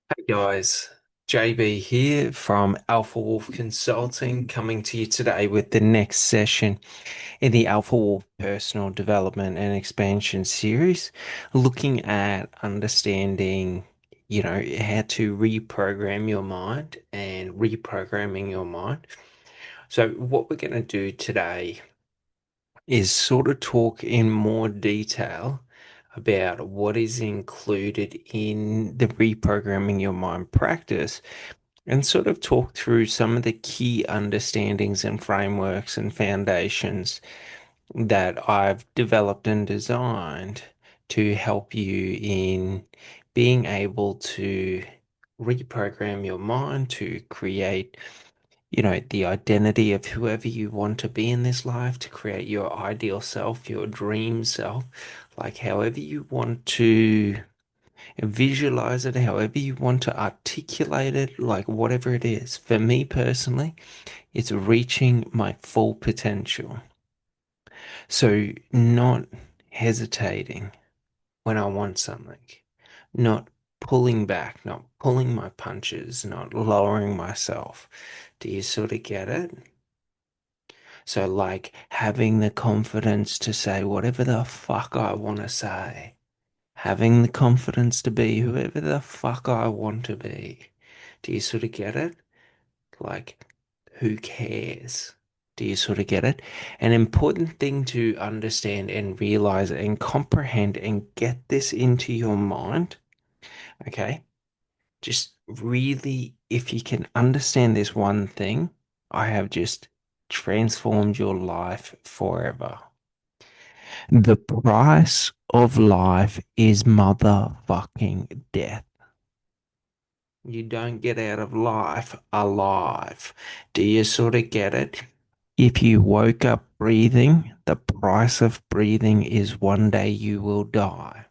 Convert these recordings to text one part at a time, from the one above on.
Hey guys, JB here from Alpha Wolf Consulting, coming to you today with the next session in the Alpha Wolf Personal Development and Expansion series, looking at understanding, how to reprogram your mind and reprogramming your mind. So, what we're going to do today is sort of talk in more detail about what is included in the reprogramming your mind practice and sort of talk through some of the key understandings and frameworks and foundations that I've developed and designed to help you in being able to reprogram your mind to create the identity of whoever you want to be in this life, to create your ideal self, your dream self, like however you want to visualize it, however you want to articulate it, like whatever it is. For me personally, it's reaching my full potential. So, not hesitating when I want something, not pulling back, not pulling my punches, not lowering myself. Do you sort of get it? So, like having the confidence to say whatever the fuck I want to say, having the confidence to be whoever the fuck I want to be. Do you sort of get it? Like, who cares? Do you sort of get it? An important thing to understand and realize and comprehend and get this into your mind, okay? Just really, if you can understand this one thing, I have just transformed your life forever. The price of life is motherfucking death. You don't get out of life alive. Do you sort of get it? If you woke up breathing, the price of breathing is one day you will die.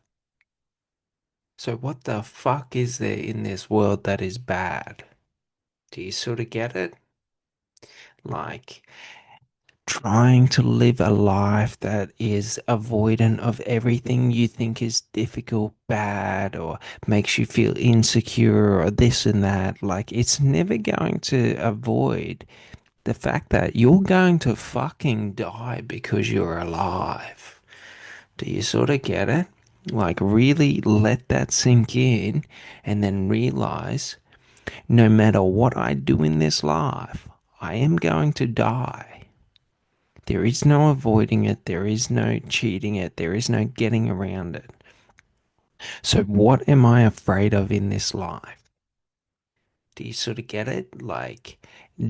So, what the fuck is there in this world that is bad? Do you sort of get it? Like, trying to live a life that is avoidant of everything you think is difficult, bad, or makes you feel insecure, or this and that. Like, it's never going to avoid the fact that you're going to fucking die because you're alive. Do you sort of get it? Like, really let that sink in and then realize no matter what I do in this life, I am going to die. There is no avoiding it. There is no cheating it. There is no getting around it. So, what am I afraid of in this life? Do you sort of get it? Like,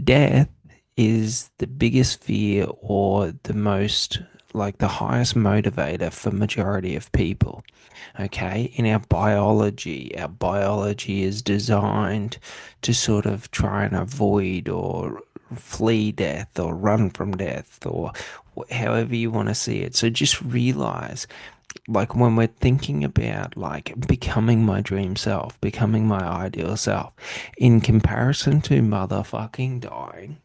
death is the biggest fear or the most, like, the highest motivator for majority of people. Okay, in our biology is designed to sort of try and avoid or flee death or run from death or however you want to see it. So just realize, like, when we're thinking about like becoming my dream self, becoming my ideal self, in comparison to motherfucking dying,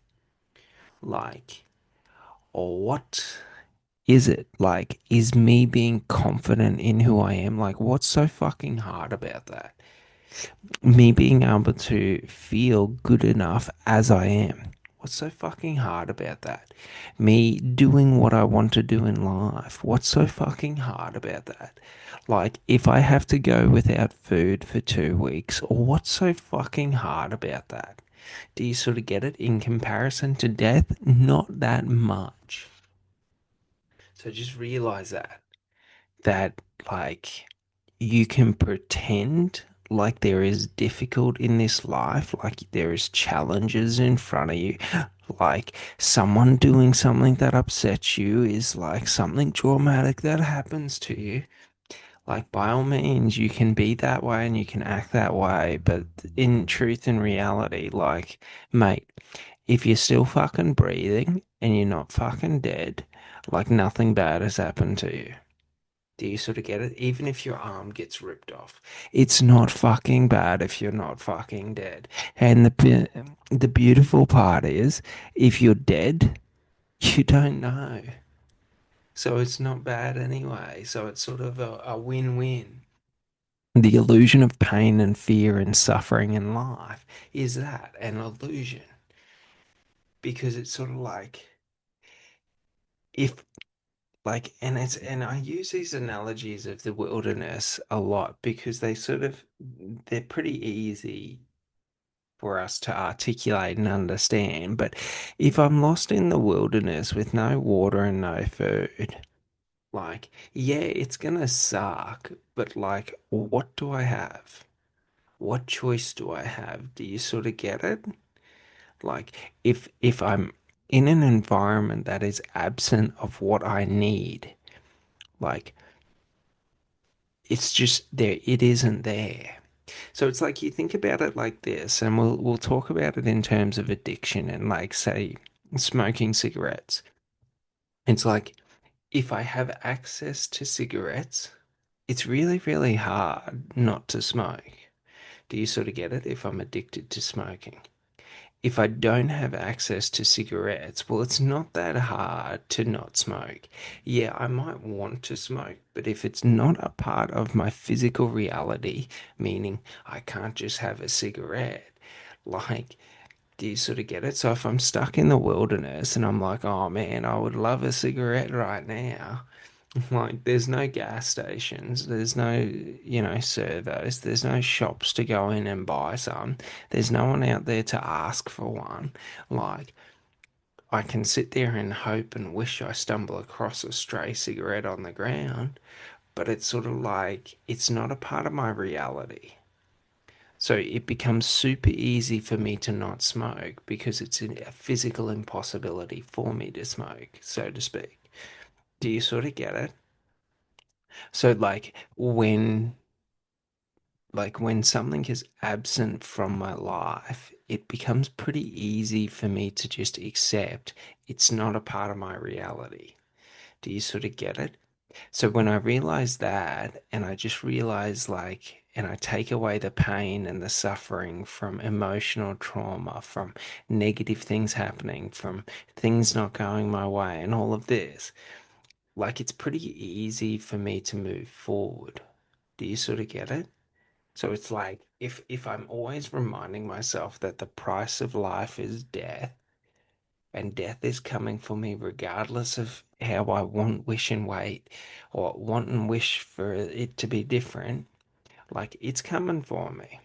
like, what is it? Like, is me being confident in who I am? Like, what's so fucking hard about that? Me being able to feel good enough as I am. What's so fucking hard about that? Me doing what I want to do in life. What's so fucking hard about that? Like, if I have to go without food for 2 weeks, what's so fucking hard about that? Do you sort of get it? In comparison to death, not that much. So just realize that like you can pretend like there is difficult in this life, like there is challenges in front of you, like someone doing something that upsets you is like something traumatic that happens to you. Like, by all means, you can be that way and you can act that way, but in truth and reality, like, mate, if you're still fucking breathing and you're not fucking dead, like nothing bad has happened to you. Do you sort of get it? Even if your arm gets ripped off, it's not fucking bad if you're not fucking dead. And the beautiful part is, if you're dead, you don't know. So it's not bad anyway. So it's sort of a win-win. The illusion of pain and fear and suffering in life is that an illusion? Because it's sort of like if and I use these analogies of the wilderness a lot because they're pretty easy for us to articulate and understand. But if I'm lost in the wilderness with no water and no food, like, yeah, it's gonna suck, but like, what do I have? What choice do I have? Do you sort of get it? Like, if I'm in an environment that is absent of what I need, like, it's just there, it isn't there. So it's like you think about it like this, and we'll talk about it in terms of addiction and like say smoking cigarettes. It's like if I have access to cigarettes, it's really, really hard not to smoke. Do you sort of get it if I'm addicted to smoking? If I don't have access to cigarettes, well, it's not that hard to not smoke. Yeah, I might want to smoke, but if it's not a part of my physical reality, meaning I can't just have a cigarette, like, do you sort of get it? So if I'm stuck in the wilderness and I'm like, oh man, I would love a cigarette right now. Like, there's no gas stations, there's no, servos, there's no shops to go in and buy some, there's no one out there to ask for one. Like, I can sit there and hope and wish I stumble across a stray cigarette on the ground, but it's sort of like it's not a part of my reality. So it becomes super easy for me to not smoke because it's a physical impossibility for me to smoke, so to speak. Do you sort of get it? So when something is absent from my life, it becomes pretty easy for me to just accept it's not a part of my reality. Do you sort of get it? So when I realize that, and I just realize and I take away the pain and the suffering from emotional trauma, from negative things happening, from things not going my way, and all of this, like it's pretty easy for me to move forward. Do you sort of get it? So it's like if I'm always reminding myself that the price of life is death and death is coming for me regardless of how I want, wish and wait or want and wish for it to be different, like it's coming for me.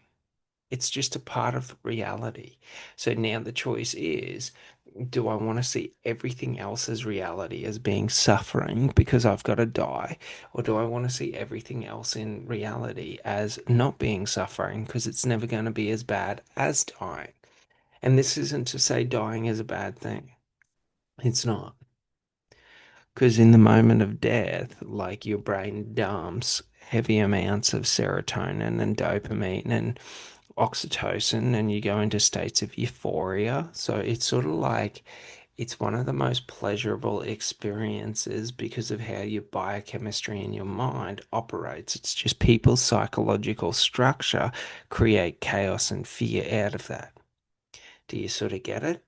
It's just a part of reality. So now the choice is, do I want to see everything else as reality, as being suffering because I've got to die? Or do I want to see everything else in reality as not being suffering because it's never going to be as bad as dying? And this isn't to say dying is a bad thing. It's not. Because in the moment of death, like your brain dumps heavy amounts of serotonin and dopamine and oxytocin, and you go into states of euphoria. So it's sort of like it's one of the most pleasurable experiences because of how your biochemistry in your mind operates. It's just people's psychological structure create chaos and fear out of that. Do you sort of get it?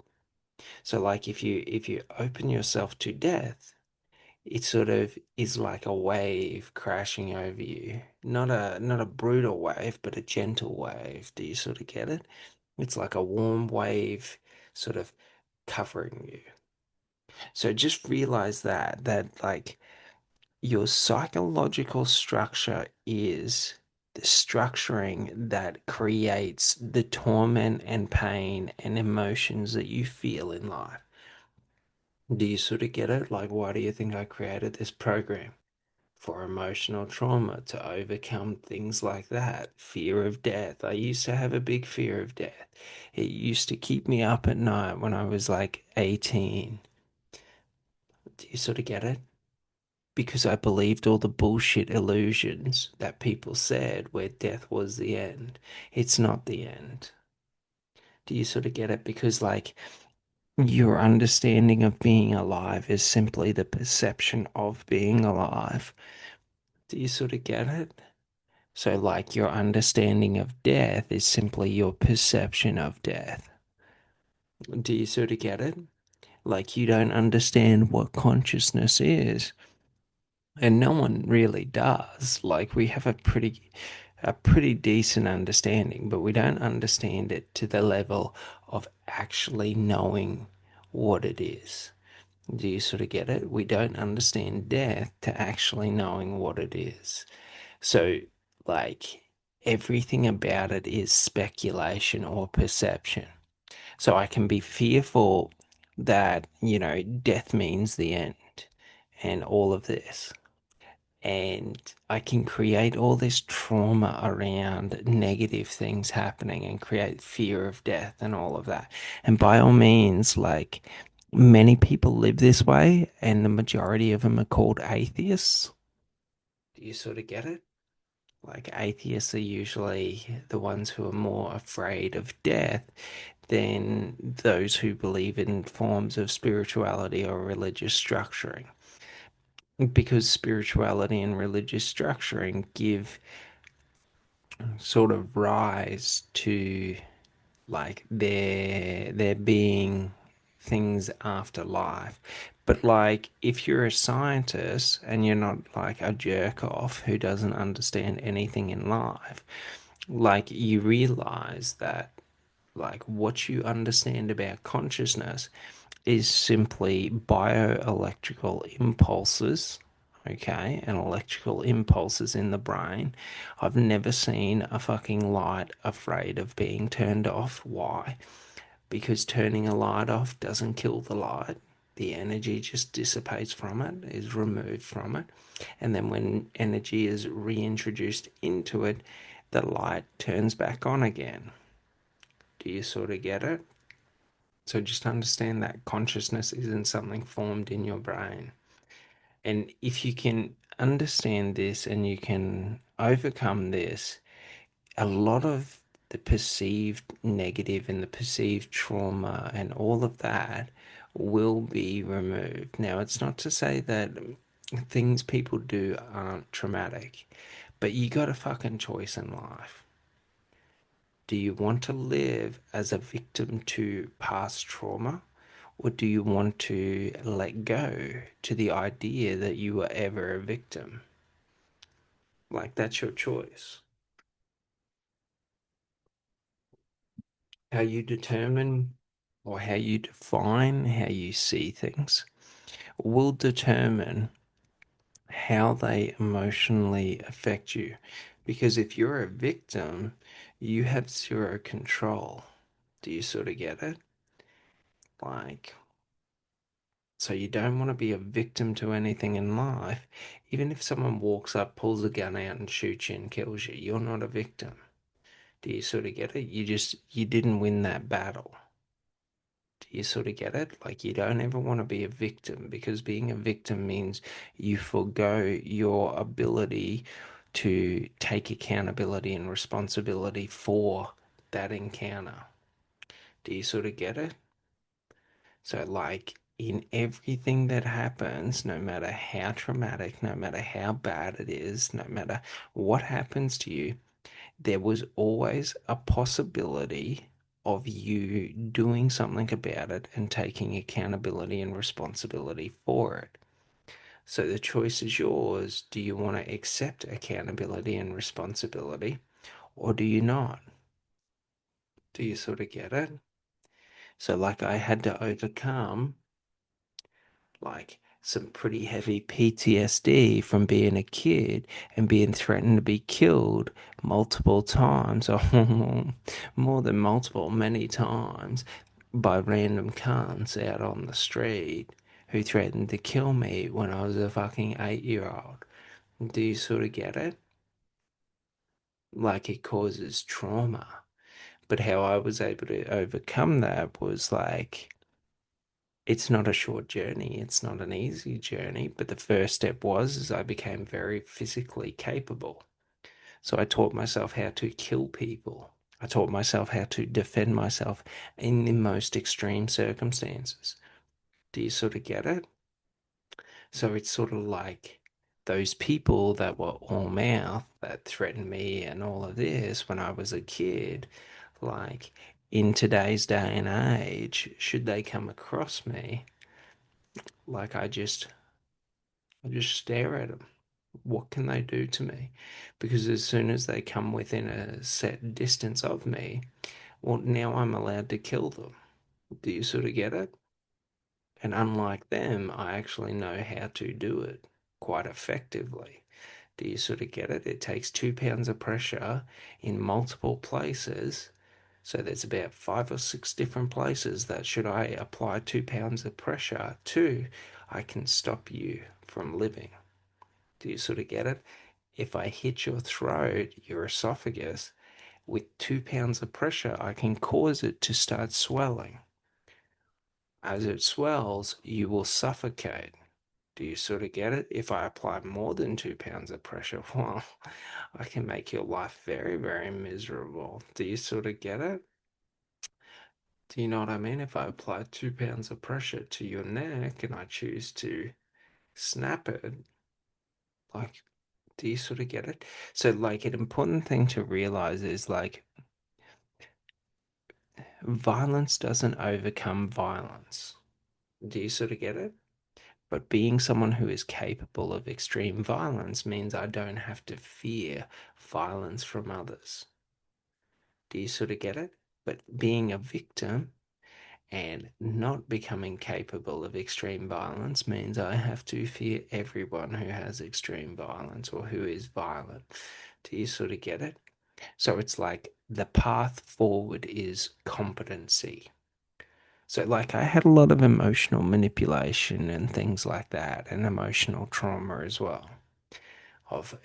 So like if you open yourself to death, it sort of is like a wave crashing over you. Not a brutal wave, but a gentle wave. Do you sort of get it? It's like a warm wave sort of covering you. So just realize that like your psychological structure is the structuring that creates the torment and pain and emotions that you feel in life. Do you sort of get it? Like, why do you think I created this program? For emotional trauma to overcome things like that. Fear of death. I used to have a big fear of death. It used to keep me up at night when I was like 18. Do you sort of get it? Because I believed all the bullshit illusions that people said where death was the end. It's not the end. Do you sort of get it? Because, like, your understanding of being alive is simply the perception of being alive. Do you sort of get it? So, like, your understanding of death is simply your perception of death. Do you sort of get it? Like, you don't understand what consciousness is. And no one really does. Like, we have a pretty a pretty decent understanding, but we don't understand it to the level of actually knowing what it is. Do you sort of get it? We don't understand death to actually knowing what it is. So, like, everything about it is speculation or perception. So I can be fearful that, death means the end and all of this. And I can create all this trauma around negative things happening and create fear of death and all of that. And by all means, like, many people live this way, and the majority of them are called atheists. Do you sort of get it? Like, atheists are usually the ones who are more afraid of death than those who believe in forms of spirituality or religious structuring. Because spirituality and religious structuring give sort of rise to like there being things after life. But like if you're a scientist and you're not like a jerk off who doesn't understand anything in life, like you realize that like what you understand about consciousness is simply bioelectrical impulses, okay, and electrical impulses in the brain. I've never seen a fucking light afraid of being turned off. Why? Because turning a light off doesn't kill the light. The energy just dissipates from it, is removed from it. And then when energy is reintroduced into it, the light turns back on again. Do you sort of get it? So just understand that consciousness isn't something formed in your brain. And if you can understand this and you can overcome this, a lot of the perceived negative and the perceived trauma and all of that will be removed. Now, it's not to say that things people do aren't traumatic, but you got a fucking choice in life. Do you want to live as a victim to past trauma? Or do you want to let go to the idea that you were ever a victim? Like, that's your choice. How you determine or how you define how you see things will determine how they emotionally affect you. Because if you're a victim, you have zero control. Do you sort of get it? Like, so you don't want to be a victim to anything in life. Even if someone walks up, pulls a gun out and shoots you and kills you, you're not a victim. Do you sort of get it? You didn't win that battle. Do you sort of get it? Like you don't ever want to be a victim because being a victim means you forego your ability to take accountability and responsibility for that encounter. Do you sort of get it? So, like in everything that happens, no matter how traumatic, no matter how bad it is, no matter what happens to you, there was always a possibility of you doing something about it and taking accountability and responsibility for it. So, the choice is yours. Do you want to accept accountability and responsibility or do you not? Do you sort of get it? So, like, I had to overcome like some pretty heavy PTSD from being a kid and being threatened to be killed multiple times, or more than multiple, many times by random cunts out on the street who threatened to kill me when I was a fucking 8-year old. Do you sort of get it? Like it causes trauma. But how I was able to overcome that was like it's not a short journey. It's not an easy journey, but the first step was is I became very physically capable. So I taught myself how to kill people. I taught myself how to defend myself in the most extreme circumstances. Do you sort of get it? So it's sort of like those people that were all mouth that threatened me and all of this when I was a kid, like in today's day and age, should they come across me, like I just stare at them. What can they do to me? Because as soon as they come within a set distance of me, well, now I'm allowed to kill them. Do you sort of get it? And unlike them, I actually know how to do it quite effectively. Do you sort of get it? It takes 2 pounds of pressure in multiple places. So there's about 5 or 6 different places that should I apply 2 pounds of pressure to, I can stop you from living. Do you sort of get it? If I hit your throat, your esophagus, with 2 pounds of pressure, I can cause it to start swelling. As it swells, you will suffocate. Do you sort of get it? If I apply more than 2 pounds of pressure, well, I can make your life very, very miserable. Do you sort of get it? Do you know what I mean? If I apply 2 pounds of pressure to your neck and I choose to snap it, like, do you sort of get it? So, like, an important thing to realize is like, violence doesn't overcome violence. Do you sort of get it? But being someone who is capable of extreme violence means I don't have to fear violence from others. Do you sort of get it? But being a victim and not becoming capable of extreme violence means I have to fear everyone who has extreme violence or who is violent. Do you sort of get it? So it's like the path forward is competency. So, like, I had a lot of emotional manipulation and things like that, and emotional trauma as well, of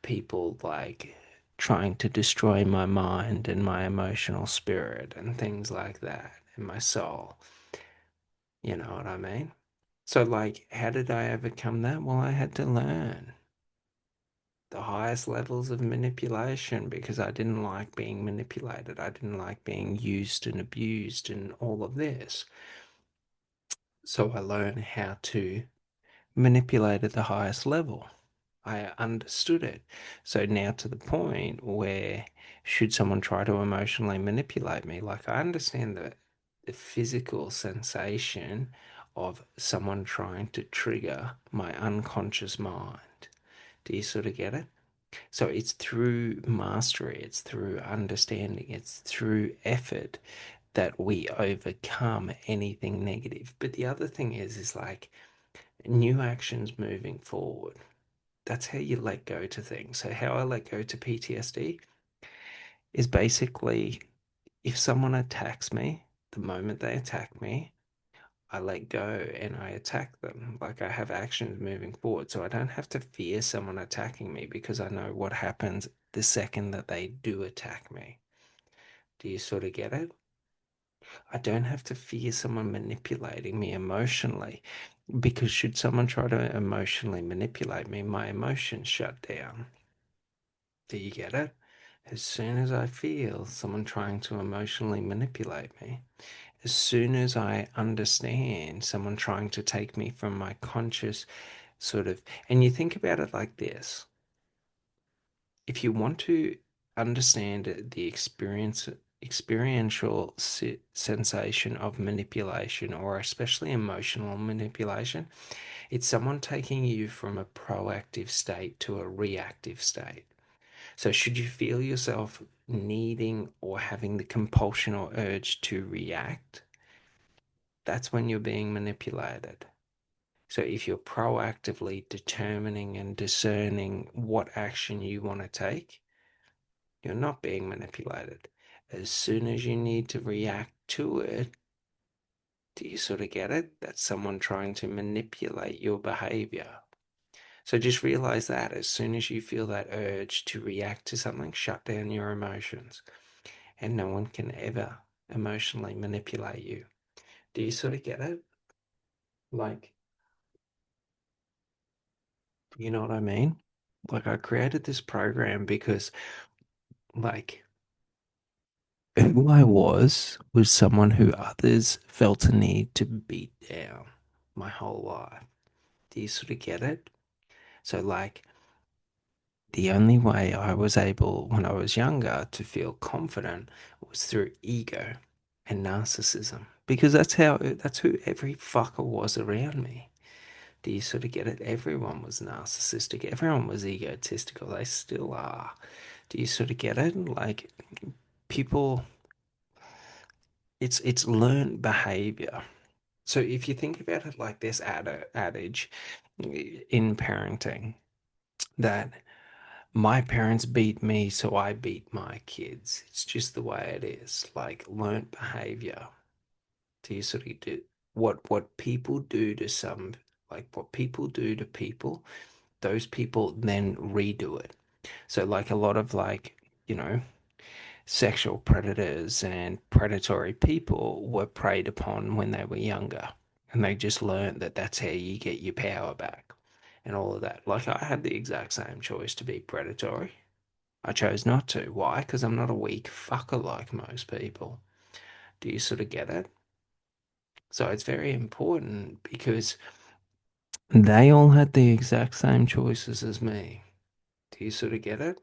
people like trying to destroy my mind and my emotional spirit and things like that, and my soul. You know what I mean? So, like, how did I overcome that? Well, I had to learn the highest levels of manipulation because I didn't like being manipulated. I didn't like being used and abused and all of this. So I learned how to manipulate at the highest level. I understood it. So now to the point where should someone try to emotionally manipulate me, like I understand the physical sensation of someone trying to trigger my unconscious mind. Do you sort of get it? So it's through mastery, it's through understanding, it's through effort that we overcome anything negative. But the other thing is like new actions moving forward. That's how you let go to things. So how I let go to PTSD is basically if someone attacks me, the moment they attack me, I let go and I attack them. Like I have actions moving forward. So I don't have to fear someone attacking me because I know what happens the second that they do attack me. Do you sort of get it? I don't have to fear someone manipulating me emotionally because should someone try to emotionally manipulate me, my emotions shut down. Do you get it? As soon as I feel someone trying to emotionally manipulate me, as soon as I understand someone trying to take me from my conscious sort of, and you think about it like this, if you want to understand the experiential sensation of manipulation or especially emotional manipulation, it's someone taking you from a proactive state to a reactive state. So should you feel yourself needing or having the compulsion or urge to react, that's when you're being manipulated. So if you're proactively determining and discerning what action you want to take, you're not being manipulated. As soon as you need to react to it, do you sort of get it? That's someone trying to manipulate your behavior. So just realize that as soon as you feel that urge to react to something, shut down your emotions. And no one can ever emotionally manipulate you. Do you sort of get it? Like, you know what I mean? Like, I created this program because, like, who I was someone who others felt a need to beat down my whole life. Do you sort of get it? So, like, the only way I was able when I was younger to feel confident was through ego and narcissism because that's who every fucker was around me. Do you sort of get it? Everyone was narcissistic. Everyone was egotistical. They still are. Do you sort of get it? Like people, it's learned behavior. So if you think about it like this adage in parenting, that my parents beat me, so I beat my kids. It's just the way it is. Like learned behavior. Do you sort of do what people do to some, like what people do to people, those people then redo it. So like a lot of like, you know, sexual predators and predatory people were preyed upon when they were younger. And they just learned that that's how you get your power back and all of that. Like I had the exact same choice to be predatory. I chose not to. Why? Because I'm not a weak fucker like most people. Do you sort of get it? So it's very important because they all had the exact same choices as me. Do you sort of get it?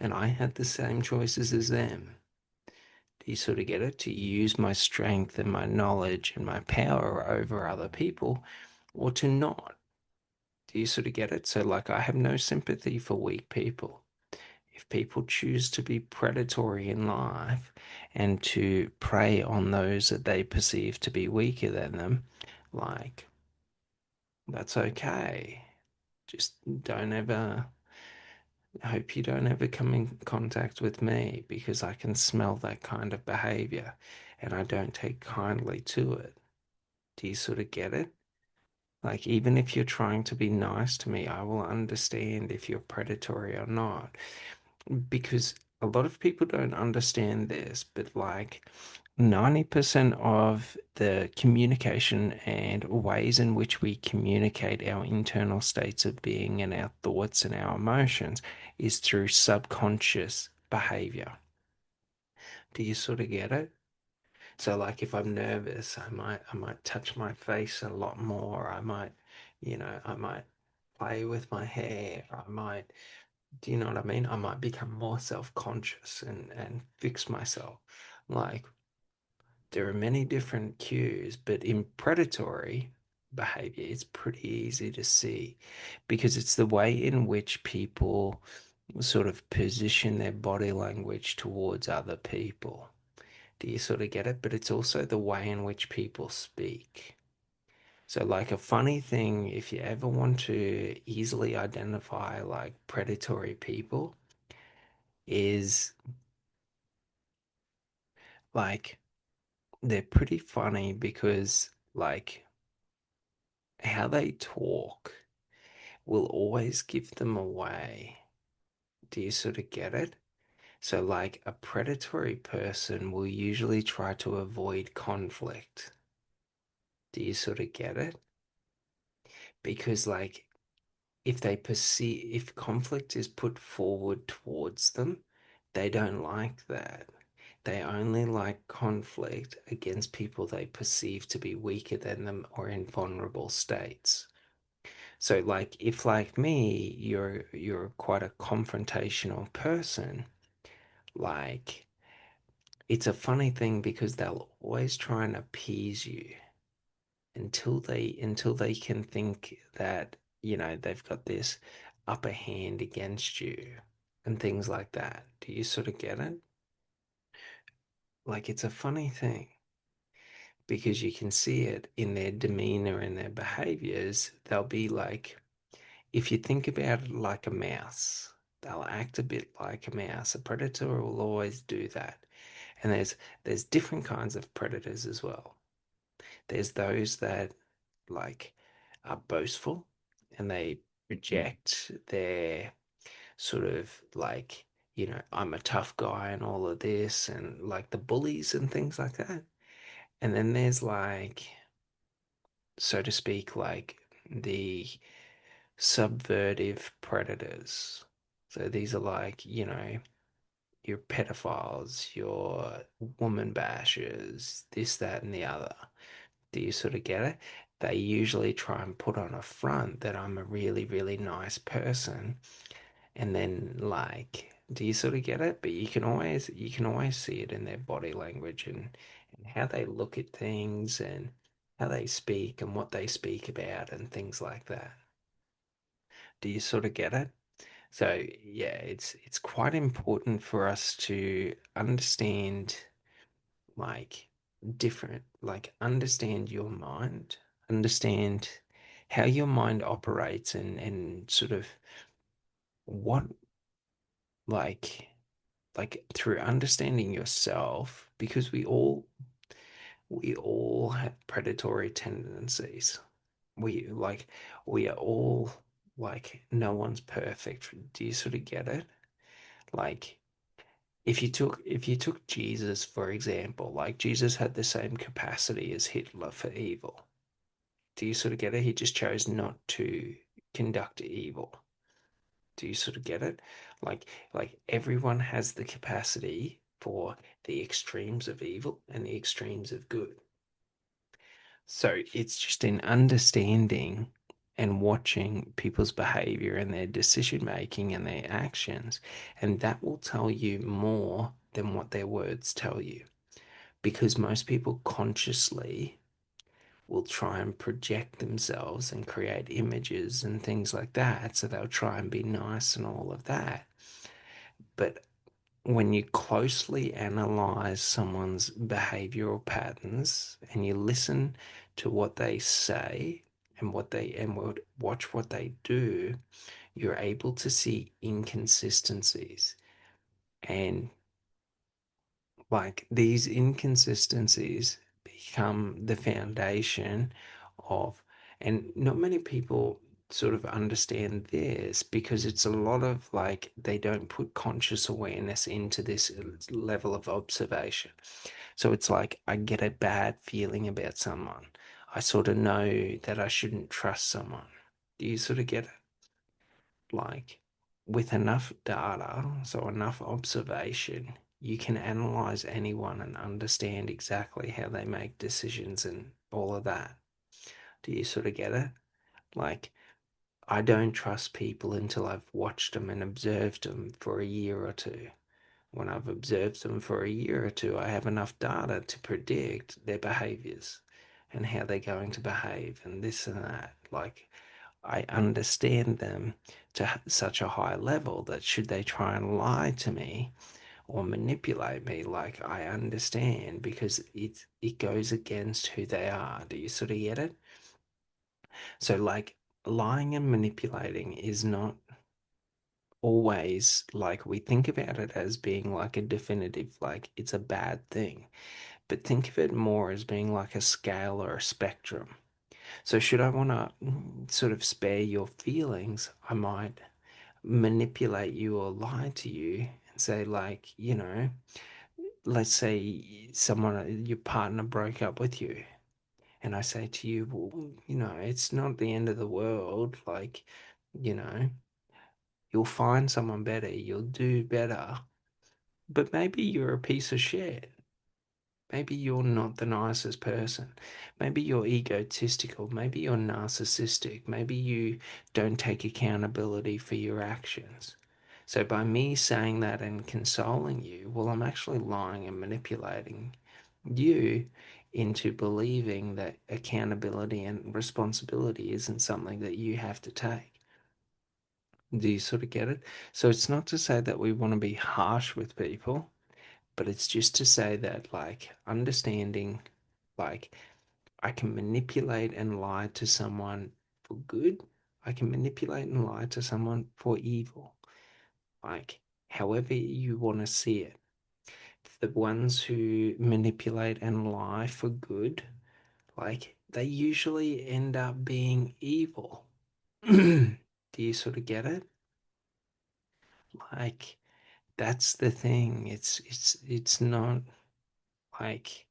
And I had the same choices as them. Do you sort of get it? To use my strength and my knowledge and my power over other people or to not. Do you sort of get it? So, like, I have no sympathy for weak people. If people choose to be predatory in life and to prey on those that they perceive to be weaker than them, like, that's okay. Just don't ever, I hope you don't ever come in contact with me because I can smell that kind of behavior and I don't take kindly to it. Do you sort of get it? Like, even if you're trying to be nice to me, I will understand if you're predatory or not. Because a lot of people don't understand this, but like 90% of the communication and ways in which we communicate our internal states of being and our thoughts and our emotions is through subconscious behavior. Do you sort of get it? So like if I'm nervous, I might touch my face a lot more. I might play with my hair. I might, do you know what I mean? I might become more self-conscious and fix myself. Like there are many different cues, but in predatory behavior, it's pretty easy to see because it's the way in which people sort of position their body language towards other people. Do you sort of get it? But it's also the way in which people speak. So, like a funny thing, if you ever want to easily identify like predatory people, is like they're pretty funny because like how they talk will always give them away. Do you sort of get it? So, like a predatory person will usually try to avoid conflict. Do you sort of get it? Because, like, if conflict is put forward towards them, they don't like that. They only like conflict against people they perceive to be weaker than them or in vulnerable states. So like if like me, you're quite a confrontational person, like it's a funny thing because they'll always try and appease you until they can think that, they've got this upper hand against you and things like that. Do you sort of get it? Like it's a funny thing because you can see it in their demeanor and their behaviors. They'll be like, if you think about it like a mouse, they'll act a bit like a mouse. A predator will always do that. And there's different kinds of predators as well. There's those that like are boastful and they project their sort of like, I'm a tough guy and all of this and like the bullies and things like that. And then there's like, so to speak, like the subvertive predators. So these are like, your pedophiles, your woman bashers, this, that, and the other. Do you sort of get it? They usually try and put on a front that I'm a really, really nice person. And then like, do you sort of get it? But you can always see it in their body language and how they look at things and how they speak and what they speak about and things like that. Do you sort of get it? So yeah, it's quite important for us to understand like understand your mind, understand how your mind operates and sort of what like through understanding yourself because we all have predatory tendencies. We like we are all like no one's perfect. Do you sort of get it? Like if you took Jesus for example, like Jesus had the same capacity as Hitler for evil. Do you sort of get it? He just chose not to conduct evil. Do you sort of get it? Like everyone has the capacity for the extremes of evil and the extremes of good. So it's just in understanding and watching people's behavior and their decision making and their actions. And that will tell you more than what their words tell you. Because most people consciously will try and project themselves and create images and things like that. So they'll try and be nice and all of that. But when you closely analyze someone's behavioral patterns and you listen to what they say and watch what they do, you're able to see inconsistencies. And like these inconsistencies become the foundation of, and not many people sort of understand this because it's a lot of like they don't put conscious awareness into this level of observation. So it's like I get a bad feeling about someone. I sort of know that I shouldn't trust someone. Do you sort of get it? Like with enough data, so enough observation, you can analyze anyone and understand exactly how they make decisions and all of that. Do you sort of get it? Like, I don't trust people until I've watched them and observed them for a year or two. When I've observed them for a year or two, I have enough data to predict their behaviors and how they're going to behave and this and that. Like, I understand them to such a high level that should they try and lie to me or manipulate me, like I understand because it goes against who they are. Do you sort of get it? So like lying and manipulating is not always like we think about it as being like a definitive, like it's a bad thing. But think of it more as being like a scale or a spectrum. So should I want to sort of spare your feelings, I might manipulate you or lie to you and say like, let's say someone, your partner broke up with you. And I say to you, well, it's not the end of the world. Like, you know, you'll find someone better, you'll do better. But maybe you're a piece of shit. Maybe you're not the nicest person. Maybe you're egotistical. Maybe you're narcissistic. Maybe you don't take accountability for your actions. So, by me saying that and consoling you, well, I'm actually lying and manipulating you into believing that accountability and responsibility isn't something that you have to take. Do you sort of get it? So, it's not to say that we want to be harsh with people, but it's just to say that like understanding like I can manipulate and lie to someone for good. I can manipulate and lie to someone for evil. Like however you want to see it. The ones who manipulate and lie for good, like they usually end up being evil. Do you sort of get it? Like that's the thing. It's not like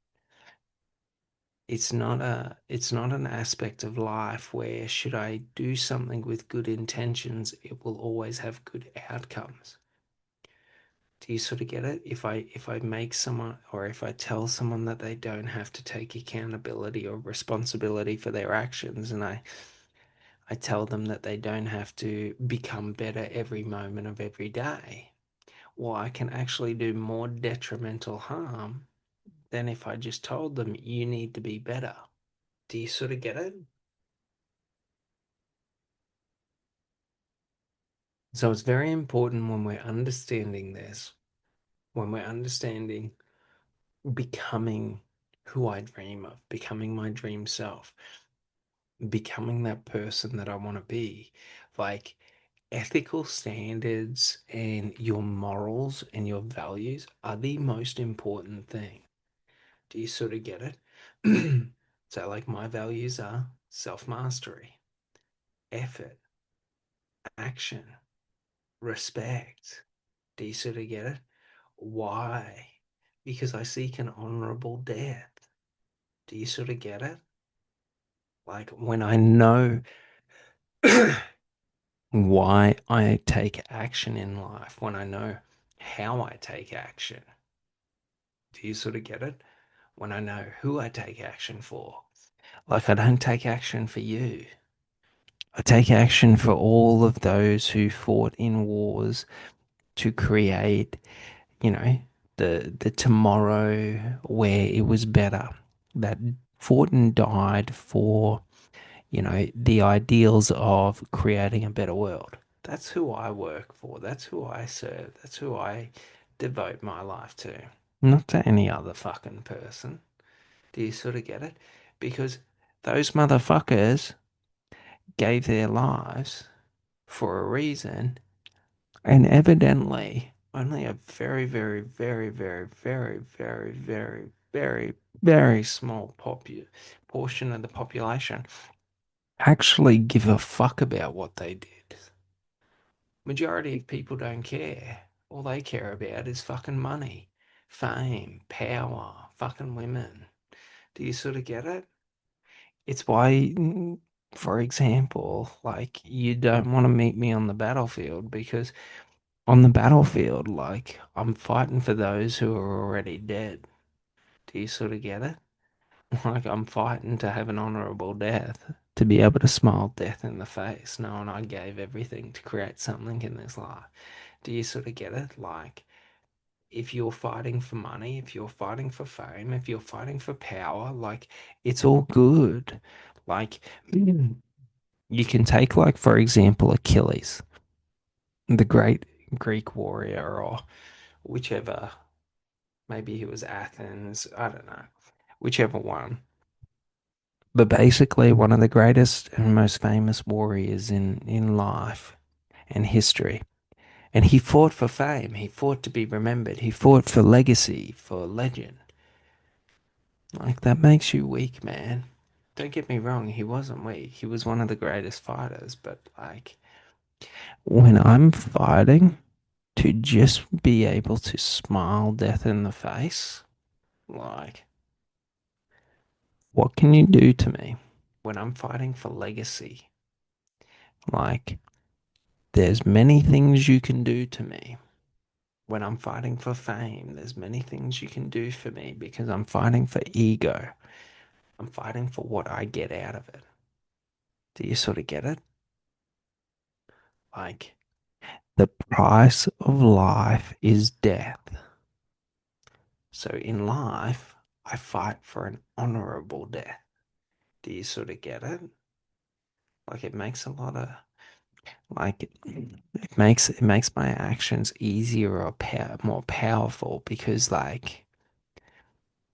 it's not an aspect of life where should I do something with good intentions, it will always have good outcomes. Do you sort of get it? If I make someone or if I tell someone that they don't have to take accountability or responsibility for their actions and I tell them that they don't have to become better every moment of every day, well, I can actually do more detrimental harm than if I just told them you need to be better. Do you sort of get it? So it's very important when we're understanding this, when we're understanding becoming who I dream of, becoming my dream self, becoming that person that I want to be. Like ethical standards and your morals and your values are the most important thing. Do you sort of get it? So, like, my values are self mastery, effort, action, respect. Do you sort of get it? Why? Because I seek an honorable death. Do you sort of get it? Like, when I know why I take action in life, when I know how I take action, do you sort of get it? When I know who I take action for. Like, I don't take action for you. I take action for all of those who fought in wars to create, you know, the tomorrow where it was better. That fought and died for, the ideals of creating a better world. That's who I work for. That's who I serve. That's who I devote my life to. Not to any other fucking person. Do you sort of get it? Because those motherfuckers gave their lives for a reason, and evidently only a very, very, very, very, very, very, very, very, very small portion of the population actually give a fuck about what they did. Majority of people don't care. All they care about is fucking money, fame, power, fucking women. Do you sort of get it? It's why, for example, like, you don't want to meet me on the battlefield because on the battlefield, like, I'm fighting for those who are already dead. Do you sort of get it? Like, I'm fighting to have an honorable death, to be able to smile death in the face, knowing I gave everything to create something in this life. Do you sort of get it? Like, if you're fighting for money, if you're fighting for fame, if you're fighting for power, like, it's all good. Like, you can take, like, for example, Achilles, the great Greek warrior, or whichever, maybe he was Athens, I don't know, whichever one. But basically, one of the greatest and most famous warriors in life and history. And he fought for fame. He fought to be remembered. He fought for legacy, for legend. Like, that makes you weak, man. Don't get me wrong, he wasn't weak. He was one of the greatest fighters. But, like, when I'm fighting to just be able to smile death in the face, like, what can you do to me? When I'm fighting for legacy, like, there's many things you can do to me. When I'm fighting for fame, there's many things you can do for me because I'm fighting for ego. I'm fighting for what I get out of it. Do you sort of get it? Like, the price of life is death. So in life, I fight for an honorable death. Do you sort of get it? Like, it makes a lot of, like, it makes my actions easier or more powerful because, like,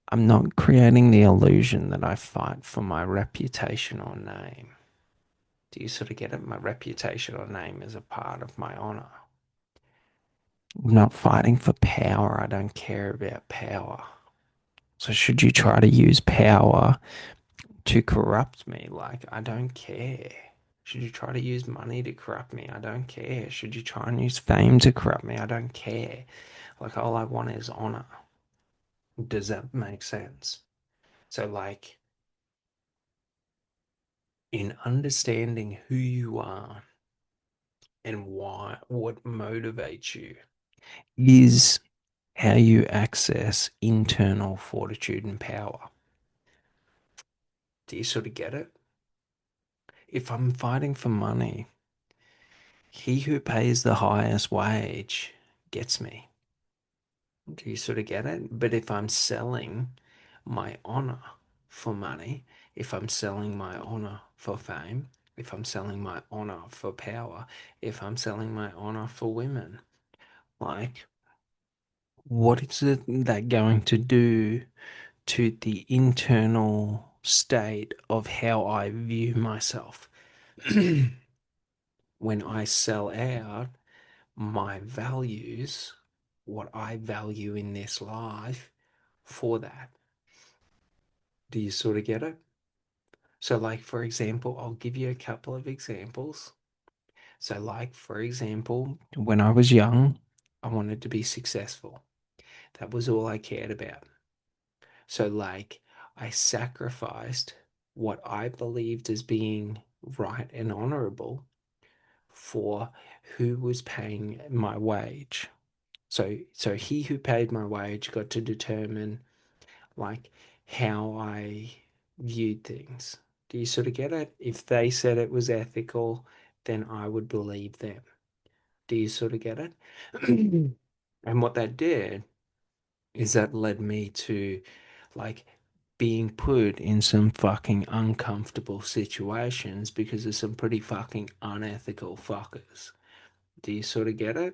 I'm not creating the illusion that I fight for my reputation or name. Do you sort of get it? My reputation or name is a part of my honor. I'm not fighting for power. I don't care about power. So should you try to use power to corrupt me? Like, I don't care. Should you try to use money to corrupt me? I don't care. Should you try and use fame to corrupt me? I don't care. Like, all I want is honor. Does that make sense? So, like, in understanding who you are and why, what motivates you is how you access internal fortitude and power. Do you sort of get it? If I'm fighting for money, he who pays the highest wage gets me. Do you sort of get it? But if I'm selling my honor, for money, if I'm selling my honor for fame, if I'm selling my honor for power, if I'm selling my honor for women, like, what is it that going to do to the internal state of how I view myself? When I sell out my values, what I value in this life for that. Do you sort of get it? So, like, for example, I'll give you a couple of examples. So, like, for example, when I was young, I wanted to be successful. That was all I cared about. So, like, I sacrificed what I believed as being right and honorable for who was paying my wage. So he who paid my wage got to determine like how I viewed things. Do you sort of get it? If they said it was ethical, then I would believe them. Do you sort of get it? And what that did is that led me to like being put in some fucking uncomfortable situations because of some pretty fucking unethical fuckers. Do you sort of get it?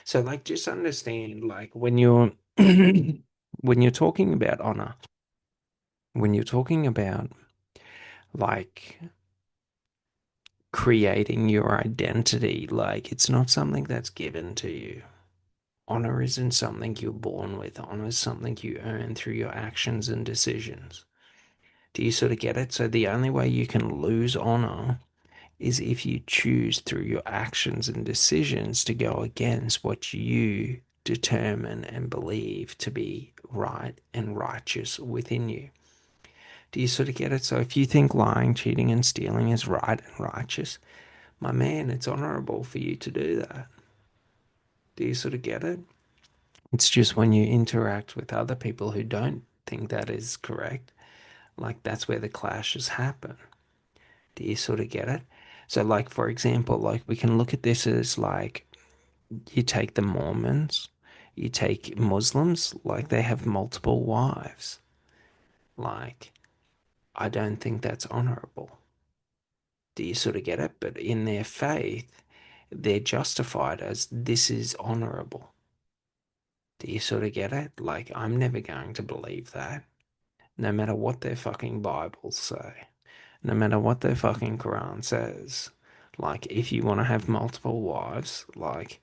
So like just understand like when you're when you're talking about honor, when you're talking about like creating your identity, like it's not something that's given to you. Honor isn't something you're born with. Honor is something you earn through your actions and decisions. Do you sort of get it? So the only way you can lose honor is if you choose through your actions and decisions to go against what you determine and believe to be right and righteous within you. Do you sort of get it? So if you think lying, cheating, and stealing is right and righteous, my man, it's honorable for you to do that. Do you sort of get it? It's just when you interact with other people who don't think that is correct, like that's where the clashes happen. Do you sort of get it? So, like, for example, like we can look at this as like you take the Mormons, you take Muslims, like they have multiple wives. Like, I don't think that's honorable. Do you sort of get it? But in their faith, they're justified as this is honorable. Do you sort of get it? Like, I'm never going to believe that, no matter what their fucking Bibles say, no matter what their fucking Quran says. Like, if you want to have multiple wives, like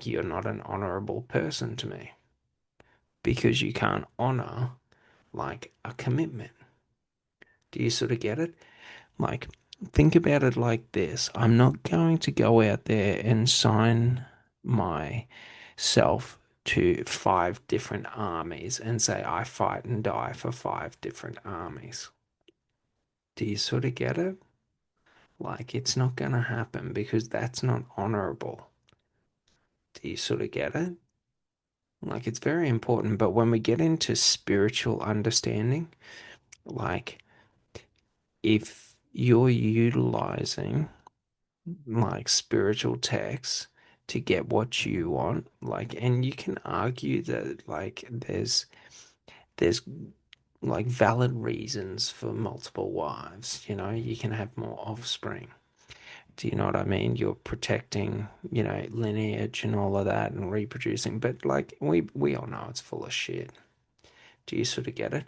you're not an honorable person to me because you can't honor like a commitment. Do you sort of get it? Like, think about it like this. I'm not going to go out there and sign myself to five different armies and say I fight and die for five different armies. Do you sort of get it? Like, it's not going to happen because that's not honorable. Do you sort of get it? Like, it's very important. But when we get into spiritual understanding, like, if you're utilizing like spiritual texts to get what you want, like, and you can argue that like there's like valid reasons for multiple wives, you can have more offspring. Do you know what I mean? You're protecting, lineage and all of that and reproducing, but like we all know it's full of shit. Do you sort of get it?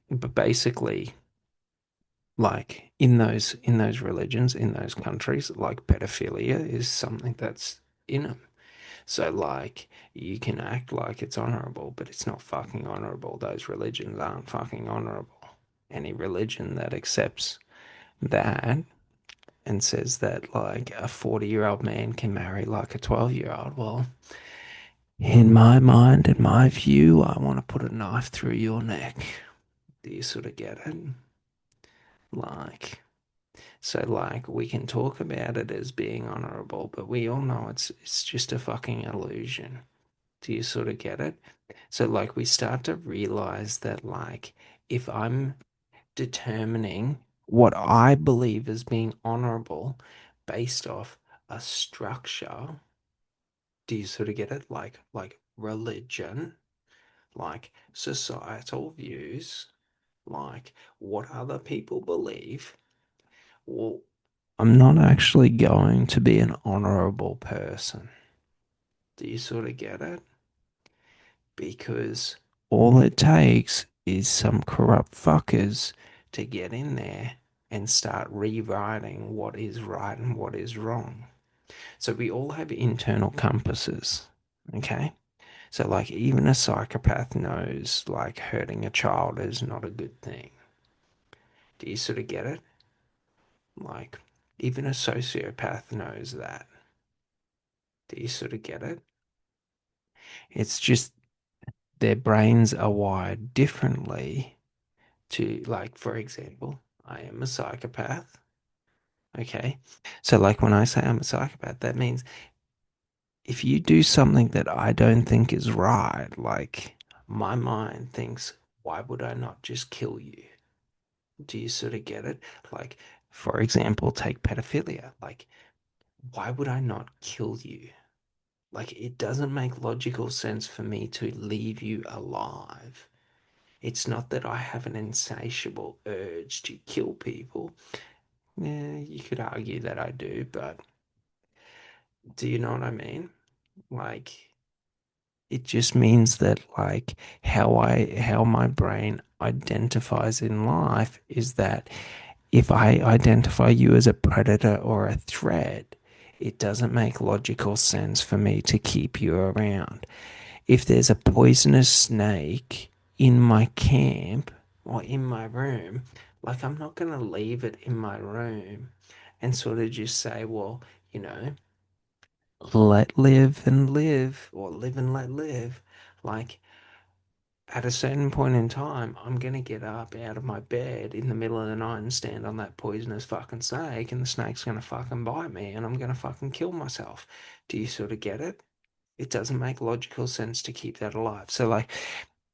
But basically, like in those religions, in those countries, like pedophilia is something that's in them. So like you can act like it's honorable, but it's not fucking honorable. Those religions aren't fucking honorable. Any religion that accepts that and says that like a 40-year-old man can marry like a 12-year-old, well, in my mind, in my view, I want to put a knife through your neck. Do you sort of get it? Like, so like we can talk about it as being honorable, but we all know it's just a fucking illusion. Do you sort of get it? So like we start to realize that like if I'm determining what I believe as being honorable based off a structure, do you sort of get it? Like religion, like societal views, like what other people believe. Well, I'm not actually going to be an honorable person. Do you sort of get it? Because all it takes is some corrupt fuckers to get in there and start rewriting what is right and what is wrong. So we all have internal compasses, okay? So, like, even a psychopath knows, like, hurting a child is not a good thing. Do you sort of get it? Like, even a sociopath knows that. Do you sort of get it? It's just their brains are wired differently to, like, for example, I am a psychopath. Okay. So, like, when I say I'm a psychopath, that means if you do something that I don't think is right, like, my mind thinks, why would I not just kill you? Do you sort of get it? Like, for example, take pedophilia. Like, why would I not kill you? Like, it doesn't make logical sense for me to leave you alive. It's not that I have an insatiable urge to kill people. Yeah, you could argue that I do, but do you know what I mean? Like, it just means that, like, how my brain identifies in life is that if I identify you as a predator or a threat, it doesn't make logical sense for me to keep you around. If there's a poisonous snake in my camp or in my room, like, I'm not going to leave it in my room and sort of just say, well, you know, let live and live, or live and let live. Like, at a certain point in time, I'm gonna get up out of my bed in the middle of the night and stand on that poisonous fucking snake, and the snake's gonna fucking bite me, and I'm gonna fucking kill myself. Do you sort of get it? It doesn't make logical sense to keep that alive. So, like,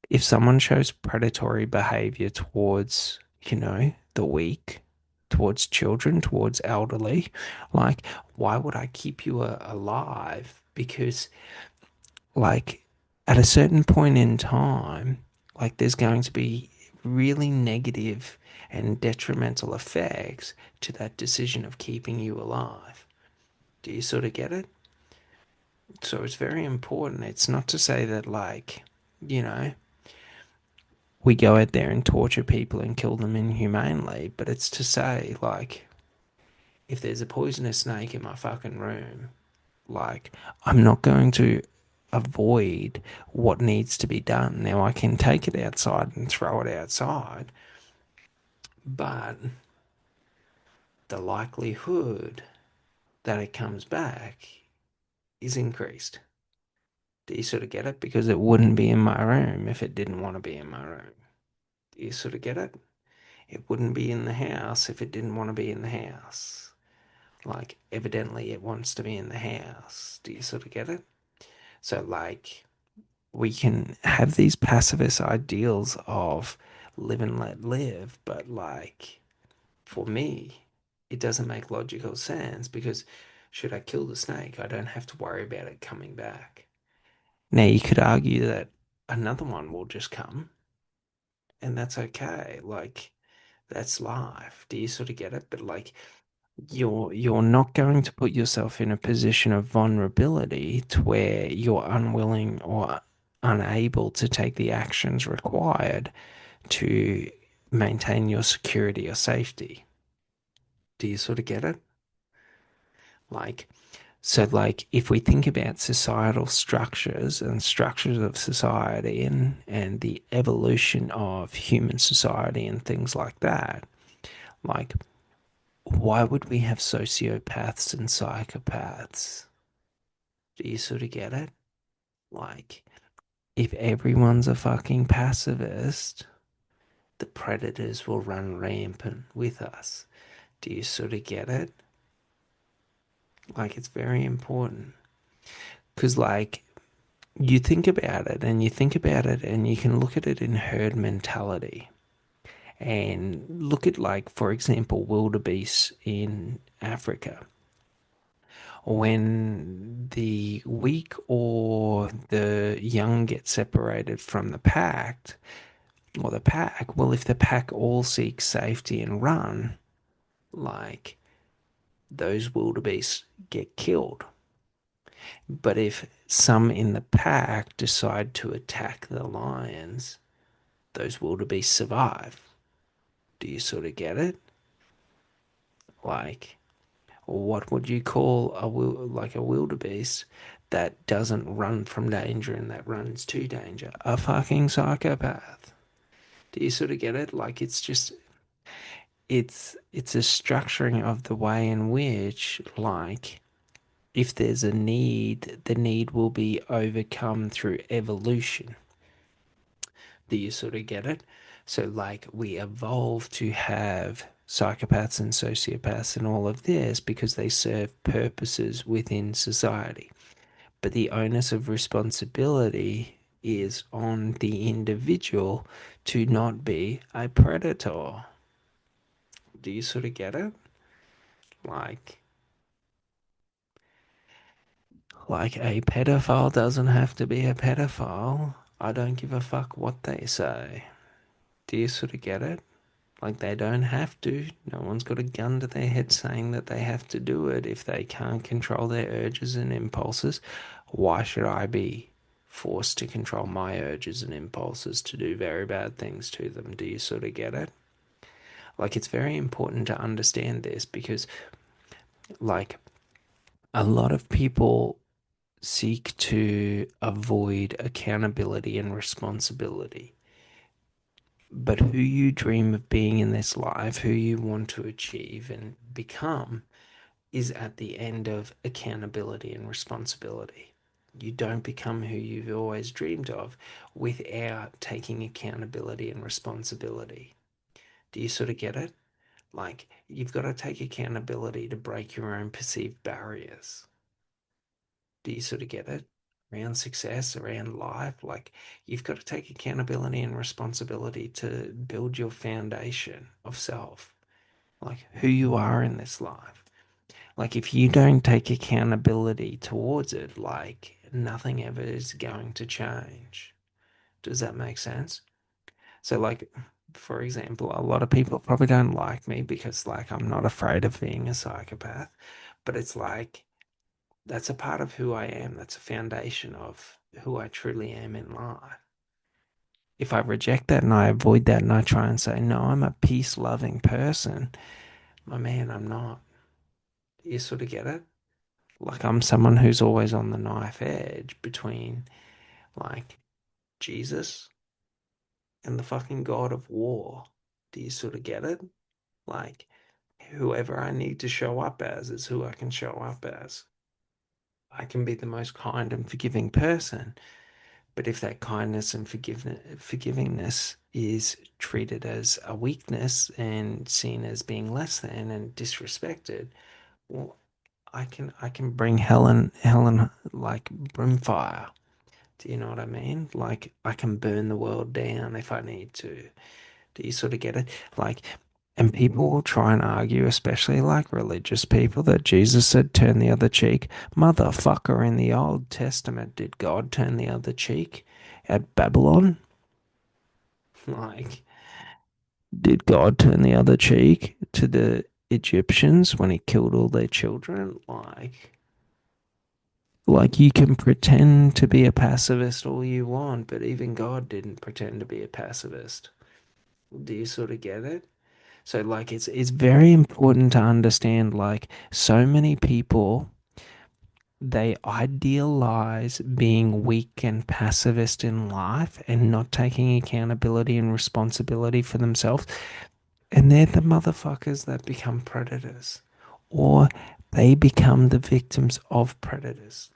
if someone shows predatory behavior towards, the weak, towards children, towards elderly, like, why would I keep you alive? Because, like, at a certain point in time, like, there's going to be really negative and detrimental effects to that decision of keeping you alive. Do you sort of get it? So it's very important. It's not to say that, like, you know, we go out there and torture people and kill them inhumanely, but it's to say, like, if there's a poisonous snake in my fucking room, like, I'm not going to avoid what needs to be done. Now, I can take it outside and throw it outside, but the likelihood that it comes back is increased. Do you sort of get it? Because it wouldn't be in my room if it didn't want to be in my room. Do you sort of get it? It wouldn't be in the house if it didn't want to be in the house. Like, evidently, it wants to be in the house. Do you sort of get it? So, like, we can have these pacifist ideals of live and let live, but, like, for me, it doesn't make logical sense because should I kill the snake, I don't have to worry about it coming back. Now, you could argue that another one will just come, and that's okay. Like, that's life. Do you sort of get it? But, like, you're not going to put yourself in a position of vulnerability to where you're unwilling or unable to take the actions required to maintain your security or safety. Do you sort of get it? Like, so, like, if we think about societal structures and structures of society and the evolution of human society and things like that, like, why would we have sociopaths and psychopaths? Do you sort of get it? Like, if everyone's a fucking pacifist, the predators will run rampant with us. Do you sort of get it? Like, it's very important. Because, like, you think about it and you think about it and you can look at it in herd mentality. And look at, like, for example, wildebeest in Africa. when the weak or the young get separated from the pack, or the pack, well, if the pack all seek safety and run, like those wildebeest get killed. But if some in the pack decide to attack the lions, those wildebeest survive. Do you sort of get it? Like, what would you call like a wildebeest that doesn't run from danger and that runs to danger? A fucking psychopath. Do you sort of get it? Like, it's just it's a structuring of the way in which, like, if there's a need, the need will be overcome through evolution. Do you sort of get it? So, like, we evolve to have psychopaths and sociopaths and all of this because they serve purposes within society. But the onus of responsibility is on the individual to not be a predator. Do you sort of get it? Like, like a pedophile doesn't have to be a pedophile. I don't give a fuck what they say. Do you sort of get it? Like, they don't have to. No one's got a gun to their head saying that they have to do it if they can't control their urges and impulses. Why should I be forced to control my urges and impulses to do very bad things to them? Do you sort of get it? Like, it's very important to understand this because, like, a lot of people seek to avoid accountability and responsibility. But who you dream of being in this life, who you want to achieve and become, is at the end of accountability and responsibility. You don't become who you've always dreamed of without taking accountability and responsibility. Do you sort of get it? Like, you've got to take accountability to break your own perceived barriers. Do you sort of get it? Around success, around life, like you've got to take accountability and responsibility to build your foundation of self, like who you are in this life. Like if you don't take accountability towards it, like nothing ever is going to change. Does that make sense? So like for example, a lot of people probably don't like me because like I'm not afraid of being a psychopath, but it's like that's a part of who I am. That's a foundation of who I truly am in life. If I reject that and I avoid that and I try and say, no, I'm a peace loving person, my man, I'm not. You sort of get it? Like I'm someone who's always on the knife edge between like Jesus and the fucking God of war. Do you sort of get it? Like whoever I need to show up as is who I can show up as. I can be the most kind and forgiving person. But if that kindness and forgivingness is treated as a weakness and seen as being less than and disrespected, well, I can bring hell and like brimfire. Do you know what I mean? Like I can burn the world down if I need to. Do you sort of get it? Like, and people will try and argue, especially like religious people, that Jesus said turn the other cheek. Motherfucker, in the Old Testament, did God turn the other cheek at Babylon? Like, did God turn the other cheek to the Egyptians when he killed all their children? Like you can pretend to be a pacifist all you want, but even God didn't pretend to be a pacifist. Do you sort of get it? So like it's very important to understand like so many people they idealize being weak and pacifist in life and not taking accountability and responsibility for themselves. And they're the motherfuckers that become predators. Or they become the victims of predators.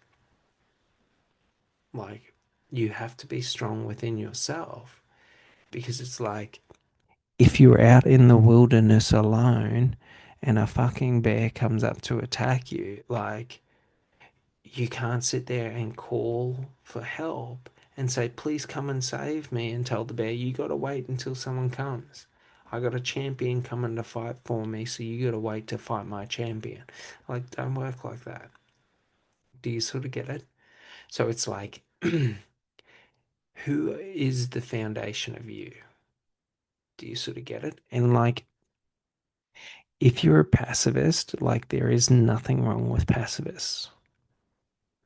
Like you have to be strong within yourself because it's like if you're out in the wilderness alone and a fucking bear comes up to attack you, like you can't sit there and call for help and say, please come and save me and tell the bear, you gotta wait until someone comes. I got a champion coming to fight for me, so you gotta wait to fight my champion. Like, don't work like that. Do you sort of get it? So it's like, who is the foundation of you? Do you sort of get it? And like, if you're a pacifist, like, there is nothing wrong with pacifists.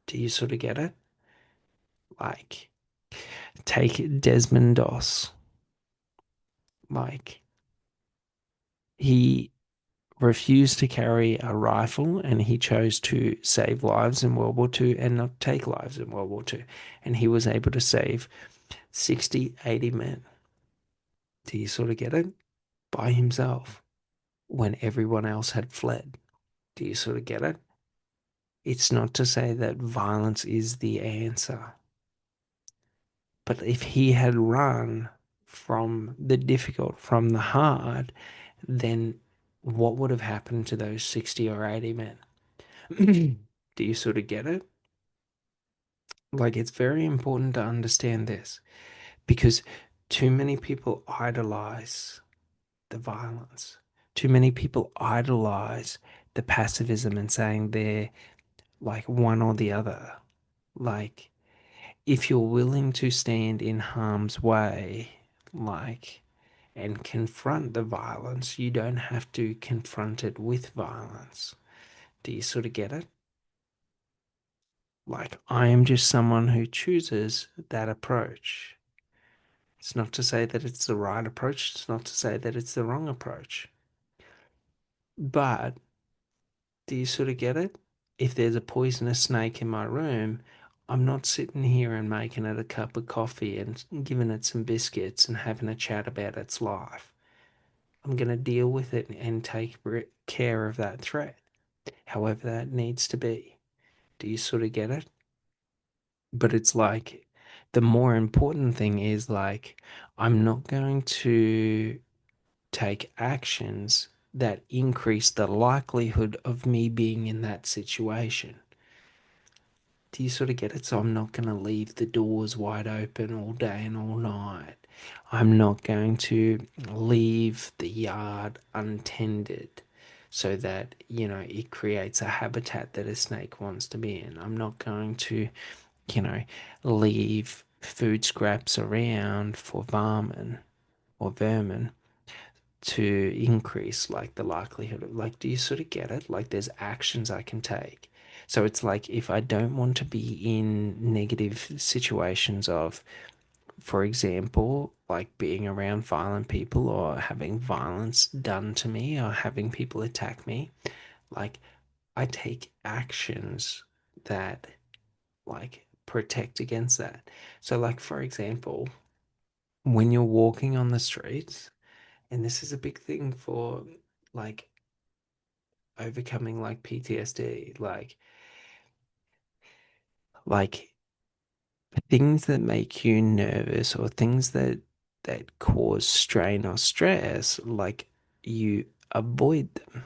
Do you sort of get it? Like, take Desmond Doss. Like, he refused to carry a rifle and he chose to save lives in World War II and not take lives in World War II. And he was able to save 60, 80 men. Do you sort of get it? By himself when everyone else had fled. Do you sort of get it? It's not to say that violence is the answer, but if he had run from the difficult, from the hard, then what would have happened to those 60 or 80 men? Do you sort of get it? Like, it's very important to understand this because too many people idolize the violence. Too many people idolize the pacifism and saying they're like one or the other. Like, if you're willing to stand in harm's way, like, and confront the violence, you don't have to confront it with violence. Do you sort of get it? Like, I am just someone who chooses that approach. It's not to say that it's the right approach, it's not to say that it's the wrong approach. But do you sort of get it? If there's a poisonous snake in my room, I'm not sitting here and making it a cup of coffee and giving it some biscuits and having a chat about its life. I'm going to deal with it and take care of that threat, however that needs to be. Do you sort of get it? But it's like the more important thing is like, I'm not going to take actions that increase the likelihood of me being in that situation. Do you sort of get it? So I'm not going to leave the doors wide open all day and all night. I'm not going to leave the yard untended so that, it creates a habitat that a snake wants to be in. I'm not going to, you know, leave food scraps around for vermin to increase like the likelihood of, like, do you sort of get it? Like, there's actions I can take. So it's like, if I don't want to be in negative situations of, for example, like being around violent people or having violence done to me or having people attack me, like, I take actions that like protect against that. So like, for example, when you're walking on the streets, and this is a big thing for like overcoming like PTSD, like things that make you nervous or things that cause strain or stress, like, you avoid them.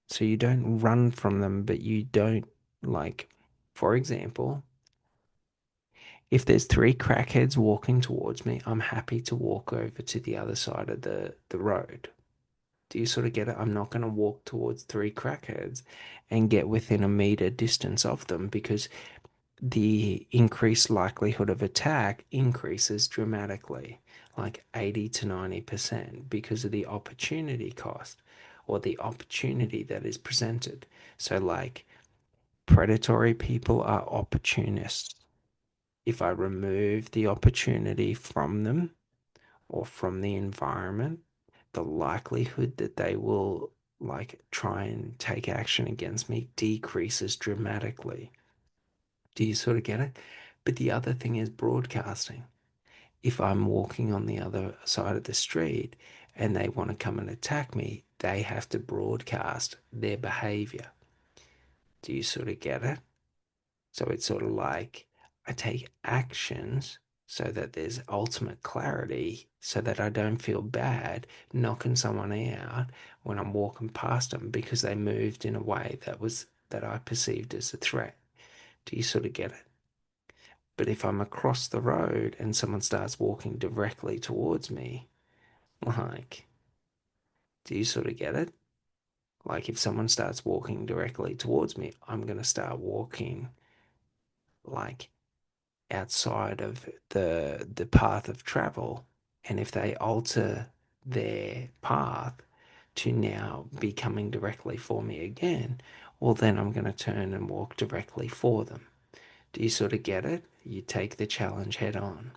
So you don't run from them, but you don't, like, for example, if there's three crackheads walking towards me, I'm happy to walk over to the other side of the road. Do you sort of get it? I'm not going to walk towards three crackheads and get within a meter distance of them because the increased likelihood of attack increases dramatically, like 80 to 90%, because of the opportunity cost or the opportunity that is presented. So, like, predatory people are opportunists. If I remove the opportunity from them, or from the environment, the likelihood that they will like try and take action against me decreases dramatically. Do you sort of get it? But the other thing is broadcasting. If I'm walking on the other side of the street and they want to come and attack me, they have to broadcast their behavior. Do you sort of get it? So it's sort of like, I take actions so that there's ultimate clarity so that I don't feel bad knocking someone out when I'm walking past them because they moved in a way that I perceived as a threat. Do you sort of get it? But if I'm across the road and someone starts walking directly towards me, like, do you sort of get it? Like, if someone starts walking directly towards me, I'm going to start walking like outside of the path of travel. And if they alter their path to now be coming directly for me again, well, then I'm going to turn and walk directly for them. Do you sort of get it? You take the challenge head on.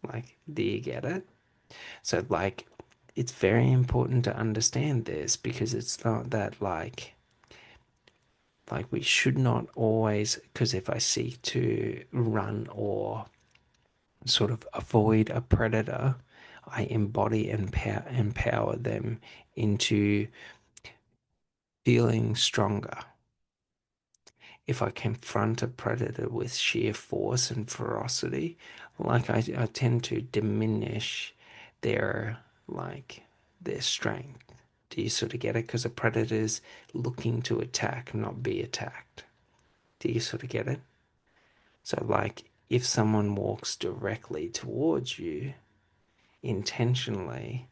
Like, do you get it? So, like, it's very important to understand this because it's not that like we should not always, because if I seek to run or sort of avoid a predator, I embody and empower them into feeling stronger. If I confront a predator with sheer force and ferocity, I tend to diminish their like their strength. Do you sort of get it? Because a predator is looking to attack, not be attacked. Do you sort of get it? So like if someone walks directly towards you intentionally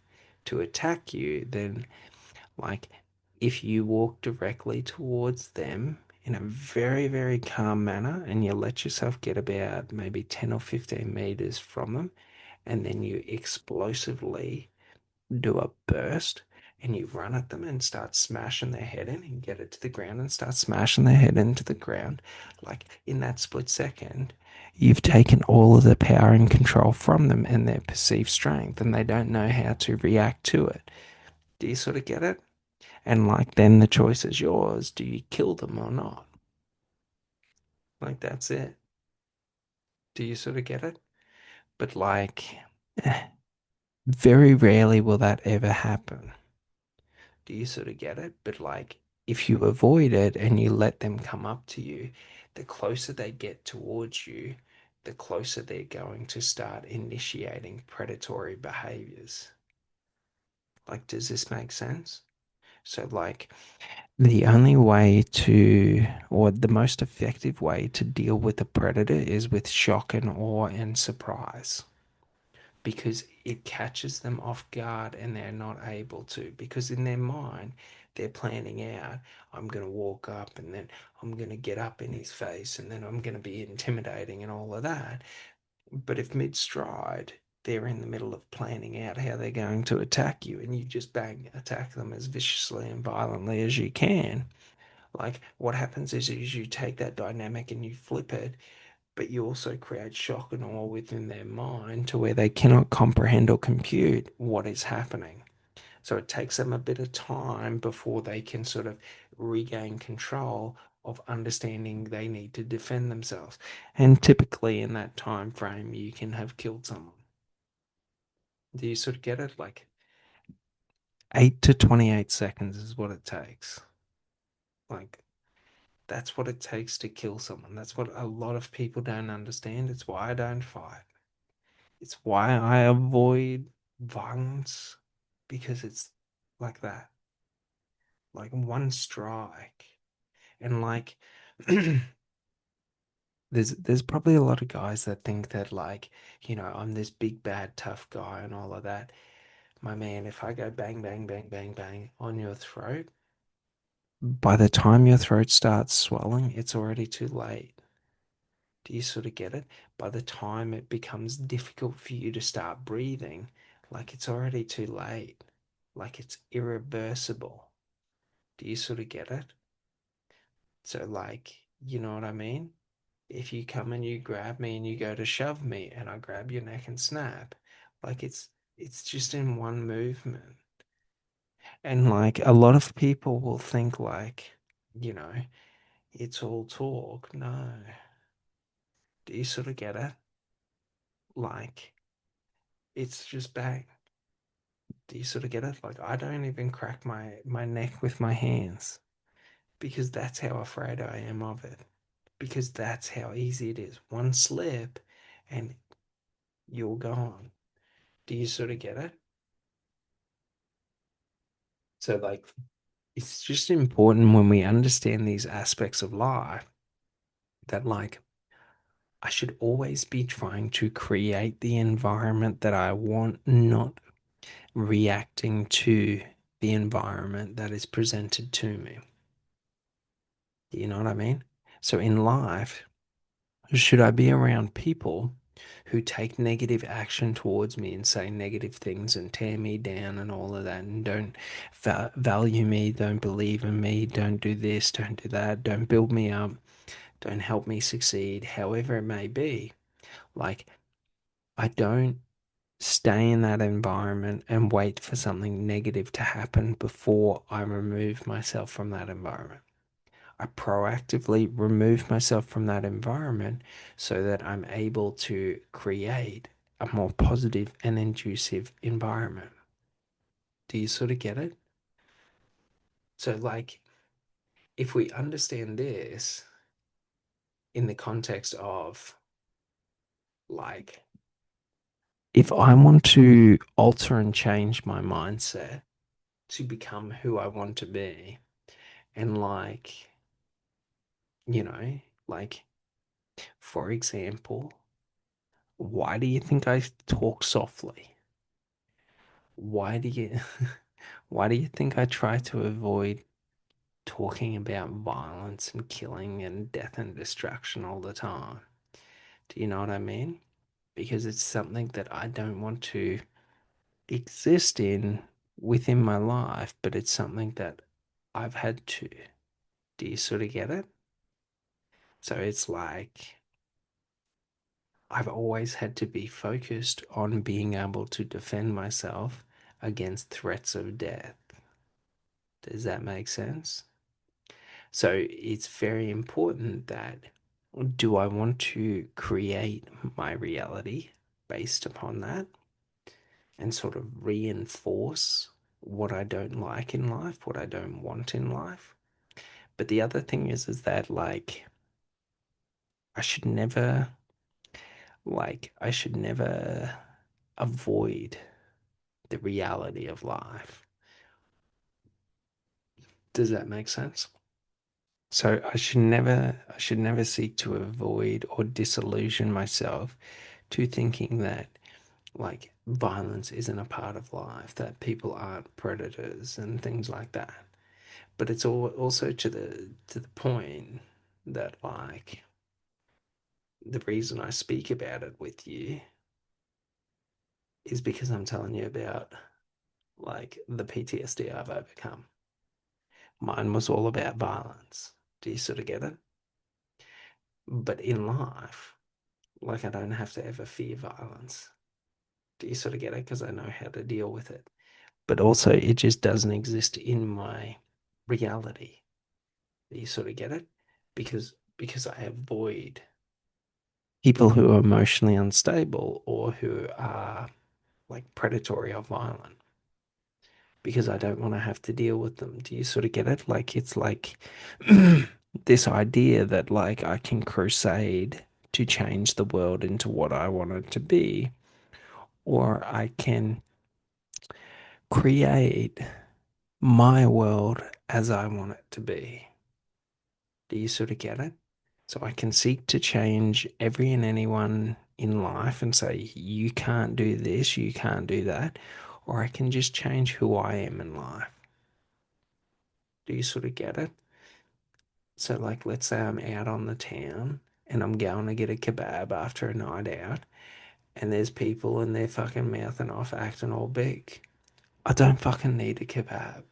to attack you, then like if you walk directly towards them in a very, very calm manner and you let yourself get about maybe 10 or 15 meters from them, and then you explosively do a burst and you run at them and start smashing their head in and get it to the ground and start smashing their head into the ground, like in that split second, you've taken all of the power and control from them and their perceived strength, and they don't know how to react to it. Do you sort of get it? And like then the choice is yours. Do you kill them or not? Like that's it. Do you sort of get it? But like very rarely will that ever happen. Do you sort of get it? But like if you avoid it and you let them come up to you, the closer they get towards you, the closer they're going to start initiating predatory behaviors. Like, does this make sense? So like the only way to, or the most effective way to deal with a predator is with shock and awe and surprise because it catches them off guard and they're not able to. Because in their mind, they're planning out, I'm going to walk up and then I'm going to get up in his face and then I'm going to be intimidating and all of that. But if mid stride, they're in the middle of planning out how they're going to attack you and you just bang attack them as viciously and violently as you can, like what happens is you take that dynamic and you flip it, but you also create shock and awe within their mind to where they cannot comprehend or compute what is happening. So it takes them a bit of time before they can sort of regain control of understanding they need to defend themselves. And typically in that time frame, you can have killed someone. Do you sort of get it? Like 8 to 28 seconds is what it takes. Like that's what it takes to kill someone. That's what a lot of people don't understand. It's why I don't fight. It's why I avoid violence because it's like that. Like one strike. And like there's probably a lot of guys that think that like, I'm this big bad tough guy and all of that. My man, if I go bang bang bang bang bang on your throat, by the time your throat starts swelling, it's already too late. Do you sort of get it? By the time it becomes difficult for you to start breathing, like it's already too late. Like it's irreversible. Do you sort of get it? So, like, you know what I mean? If you come and you grab me and you go to shove me and I grab your neck and snap, like it's just in one movement. And like a lot of people will think like, you know, it's all talk. No. Do you sort of get it? Like it's just bang. Do you sort of get it? Like I don't even crack my neck with my hands because that's how afraid I am of it. Because that's how easy it is. One slip and you're gone. Do you sort of get it? So like it's just important when we understand these aspects of life that like I should always be trying to create the environment that I want, not reacting to the environment that is presented to me. You know what I mean? So in life, Should I be around people who take negative action towards me and say negative things and tear me down and all of that and don't value me, don't believe in me, don't do this, don't do that, don't build me up, don't help me succeed, however it may be? Like, I don't stay in that environment and wait for something negative to happen before I remove myself from that environment. I proactively remove myself from that environment so that I'm able to create a more positive and conducive environment. Do you sort of get it? So, like, if we understand this in the context of, like, if I want to alter and change my mindset to become who I want to be, and you know, like, for example, why do you think I talk softly? Why do you why do you think I try to avoid talking about violence and killing and death and destruction all the time? Do you know what I mean? Because it's something that I don't want to exist in within my life, but it's something that I've had to. Do you sort of get it? So it's like I've always had to be focused on being able to defend myself against threats of death. Does that make sense? So it's very important that, do I want to create my reality based upon that and sort of reinforce what I don't like in life, what I don't want in life? But the other thing is that, like, I should never I should never avoid the reality of life. Does that make sense? So I should never seek to avoid or disillusion myself to thinking that, like, violence isn't a part of life, that people aren't predators and things like that. But it's also to the point that, like, the reason I speak about it with you is because I'm telling you about, like, the PTSD I've overcome. Mine was all about violence. Do you sort of get it? But in life, like, I don't have to ever fear violence. Do you sort of get it? Because I know how to deal with it. But also, it just doesn't exist in my reality. Do you sort of get it? Because I avoid people who are emotionally unstable or who are, like, predatory or violent, because I don't want to have to deal with them. Do you sort of get it? Like, it's like this idea that, like, I can crusade to change the world into what I want it to be, or I can create my world as I want it to be. Do you sort of get it? So I can seek to change every and anyone in life and say, you can't do this, you can't do that. Or I can just change who I am in life. Do you sort of get it? So, like, let's say I'm out on the town and I'm going to get a kebab after a night out, and there's people and they're fucking mouthing off, acting all big. I don't fucking need a kebab.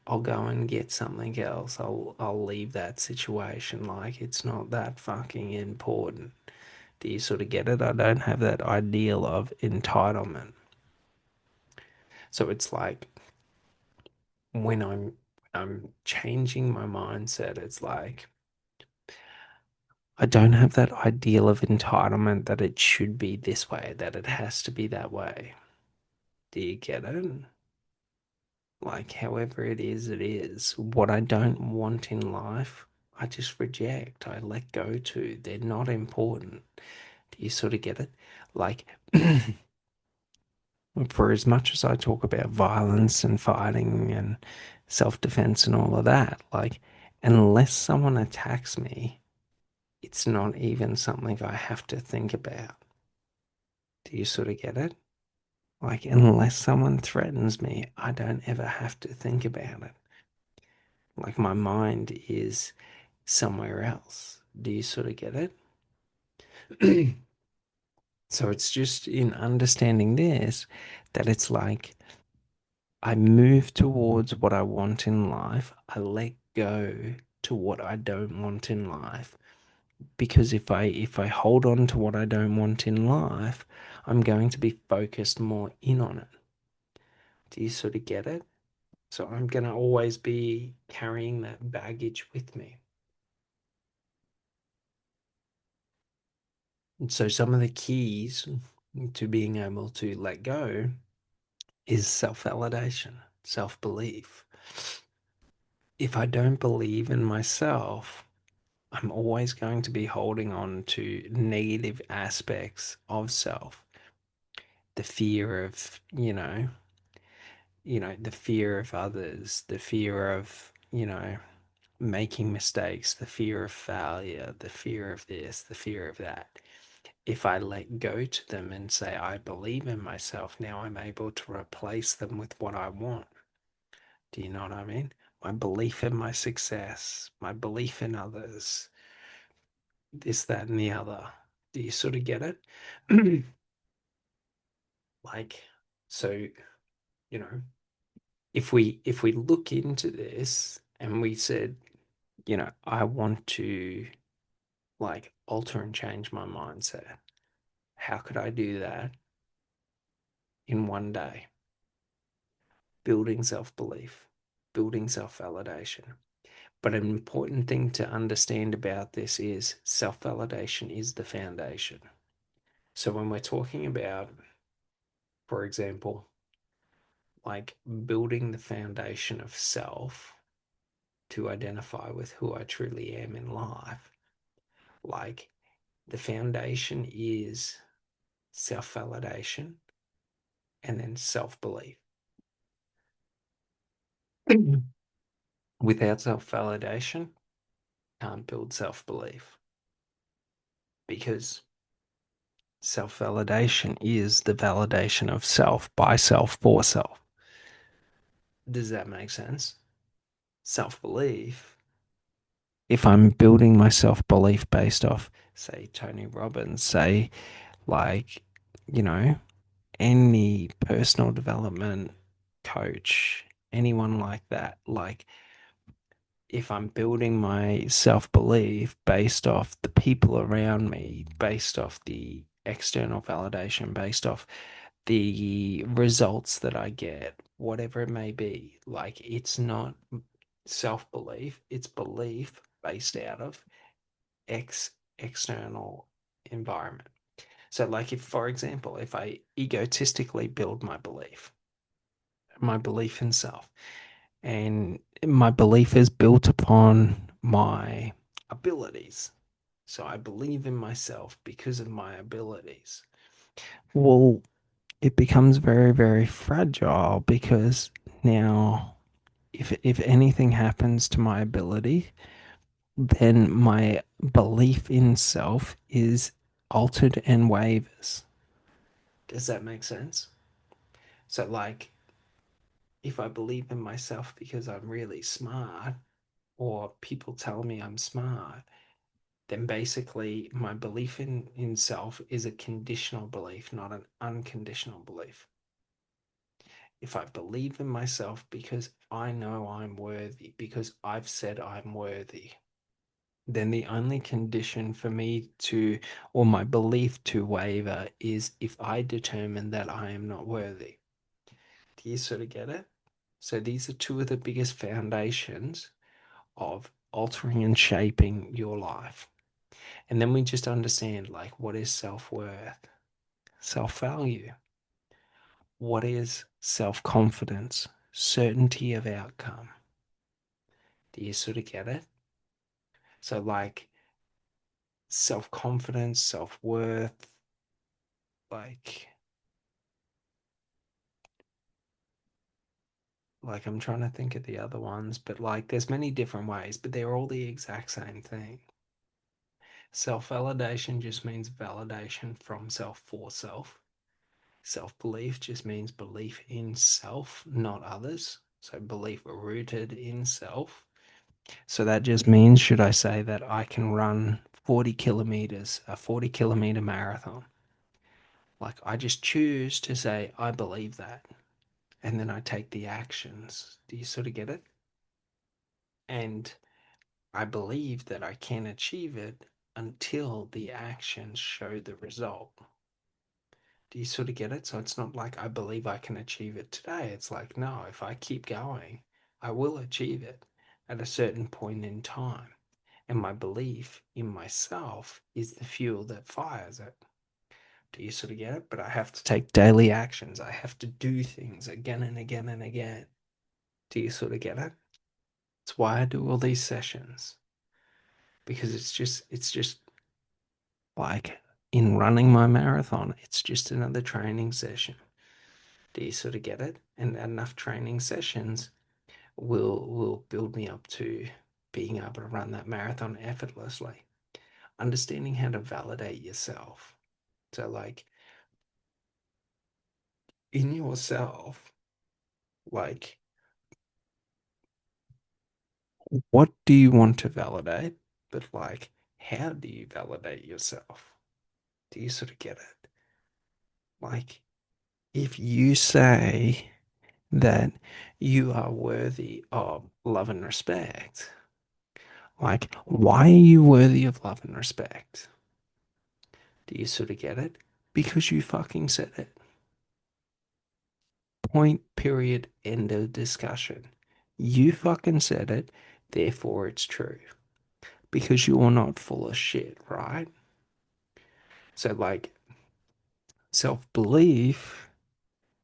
I'll go and get something else. I'll leave that situation. Like, it's not that fucking important. Do you sort of get it? I don't have that ideal of entitlement. So it's like, when I'm changing my mindset, it's like I don't have that ideal of entitlement that it should be this way, that it has to be that way. Do you get it? Like, however it is, it is. What I don't want in life, I just reject. I let go to. They're not important. Do you sort of get it? Like, for as much as I talk about violence and fighting and self-defense and all of that, like, unless someone attacks me, it's not even something I have to think about. Do you sort of get it? Like, unless someone threatens me, I don't ever have to think about it. Like, my mind is somewhere else. Do you sort of get it? So it's just in understanding this that it's like I move towards what I want in life. I let go to what I don't want in life. Because if I hold on to what I don't want in life, I'm going to be focused more in on it. Do you sort of get it? So I'm going to always be carrying that baggage with me. And so some of the keys to being able to let go is self-validation, self-belief. If I don't believe in myself, I'm always going to be holding on to negative aspects of self. The fear of, the fear of others, the fear of, making mistakes, the fear of failure, the fear of this, the fear of that. If I let go to them and say, I believe in myself, now I'm able to replace them with what I want. Do you know what I mean? My belief in my success, my belief in others, this, that, and the other. Do you sort of get it? Like, so, you know, if we look into this and we said, I want to like alter and change my mindset, how could I do that in one day? Building self-belief, building self-validation. But an important thing to understand about this is self-validation is the foundation. So when we're talking about, for example, like building the foundation of self to identify with who I truly am in life, like the foundation is self validation and then self belief. Without self validation, can't build self belief because self validation is the validation of self by self for self. Does that make sense? Self belief, if I'm building my self belief based off, say, Tony Robbins, say, like, you know, any personal development coach, anyone like that, like, if I'm building my self belief based off the people around me, based off the external validation, based off the results that I get, whatever it may be, like it's not self belief, it's belief based out of external environment. So, like, if, for example, if I egotistically build my belief in self, and my belief is built upon my abilities. So I believe in myself because of my abilities. Well, it becomes very, very fragile because now, if anything happens to my ability, then my belief in self is altered and wavers. Does that make sense? So, like, if I believe in myself because I'm really smart, or people tell me I'm smart, then basically my belief in self is a conditional belief, not an unconditional belief. If I believe in myself because I know I'm worthy, because I've said I'm worthy, then the only condition for me to, or my belief to waver is if I determine that I am not worthy. Do you sort of get it? So these are two of the biggest foundations of altering and shaping your life. And then we just understand like what is self-worth, self-value, what is self-confidence, certainty of outcome. Do you sort of get it? So like self-confidence, self-worth, like I'm trying to think of the other ones, but like there's many different ways, but they're all the exact same thing. Self-validation just means validation from self for self. Self-belief just means belief in self, not others. So belief rooted in self. So that just means, should I say that I can run 40 kilometers, a 40-kilometer marathon? Like, I just choose to say, I believe that. And then I take the actions. Do you sort of get it? And I believe that I can achieve it until the actions show the result. Do you sort of get it? So it's not like I believe I can achieve it today. It's like, no, if I keep going, I will achieve it at a certain point in time. And my belief in myself is the fuel that fires it. Do you sort of get it? But I have to take daily actions. I have to do things again and again and again. Do you sort of get it? It's why I do all these sessions. Because it's just like in running my marathon, it's just another training session. Do you sort of get it? And enough training sessions will build me up to being able to run that marathon effortlessly. Understanding how to validate yourself. So like in yourself, like what do you want to validate? But like how do you validate yourself? Do you sort of get it? Like if you say that you are worthy of love and respect, like why are you worthy of love and respect? Do you sort of get it? Because you fucking said it. Point, period, end of discussion. You fucking said it, therefore it's true. Because you're not full of shit, right? So, like, self belief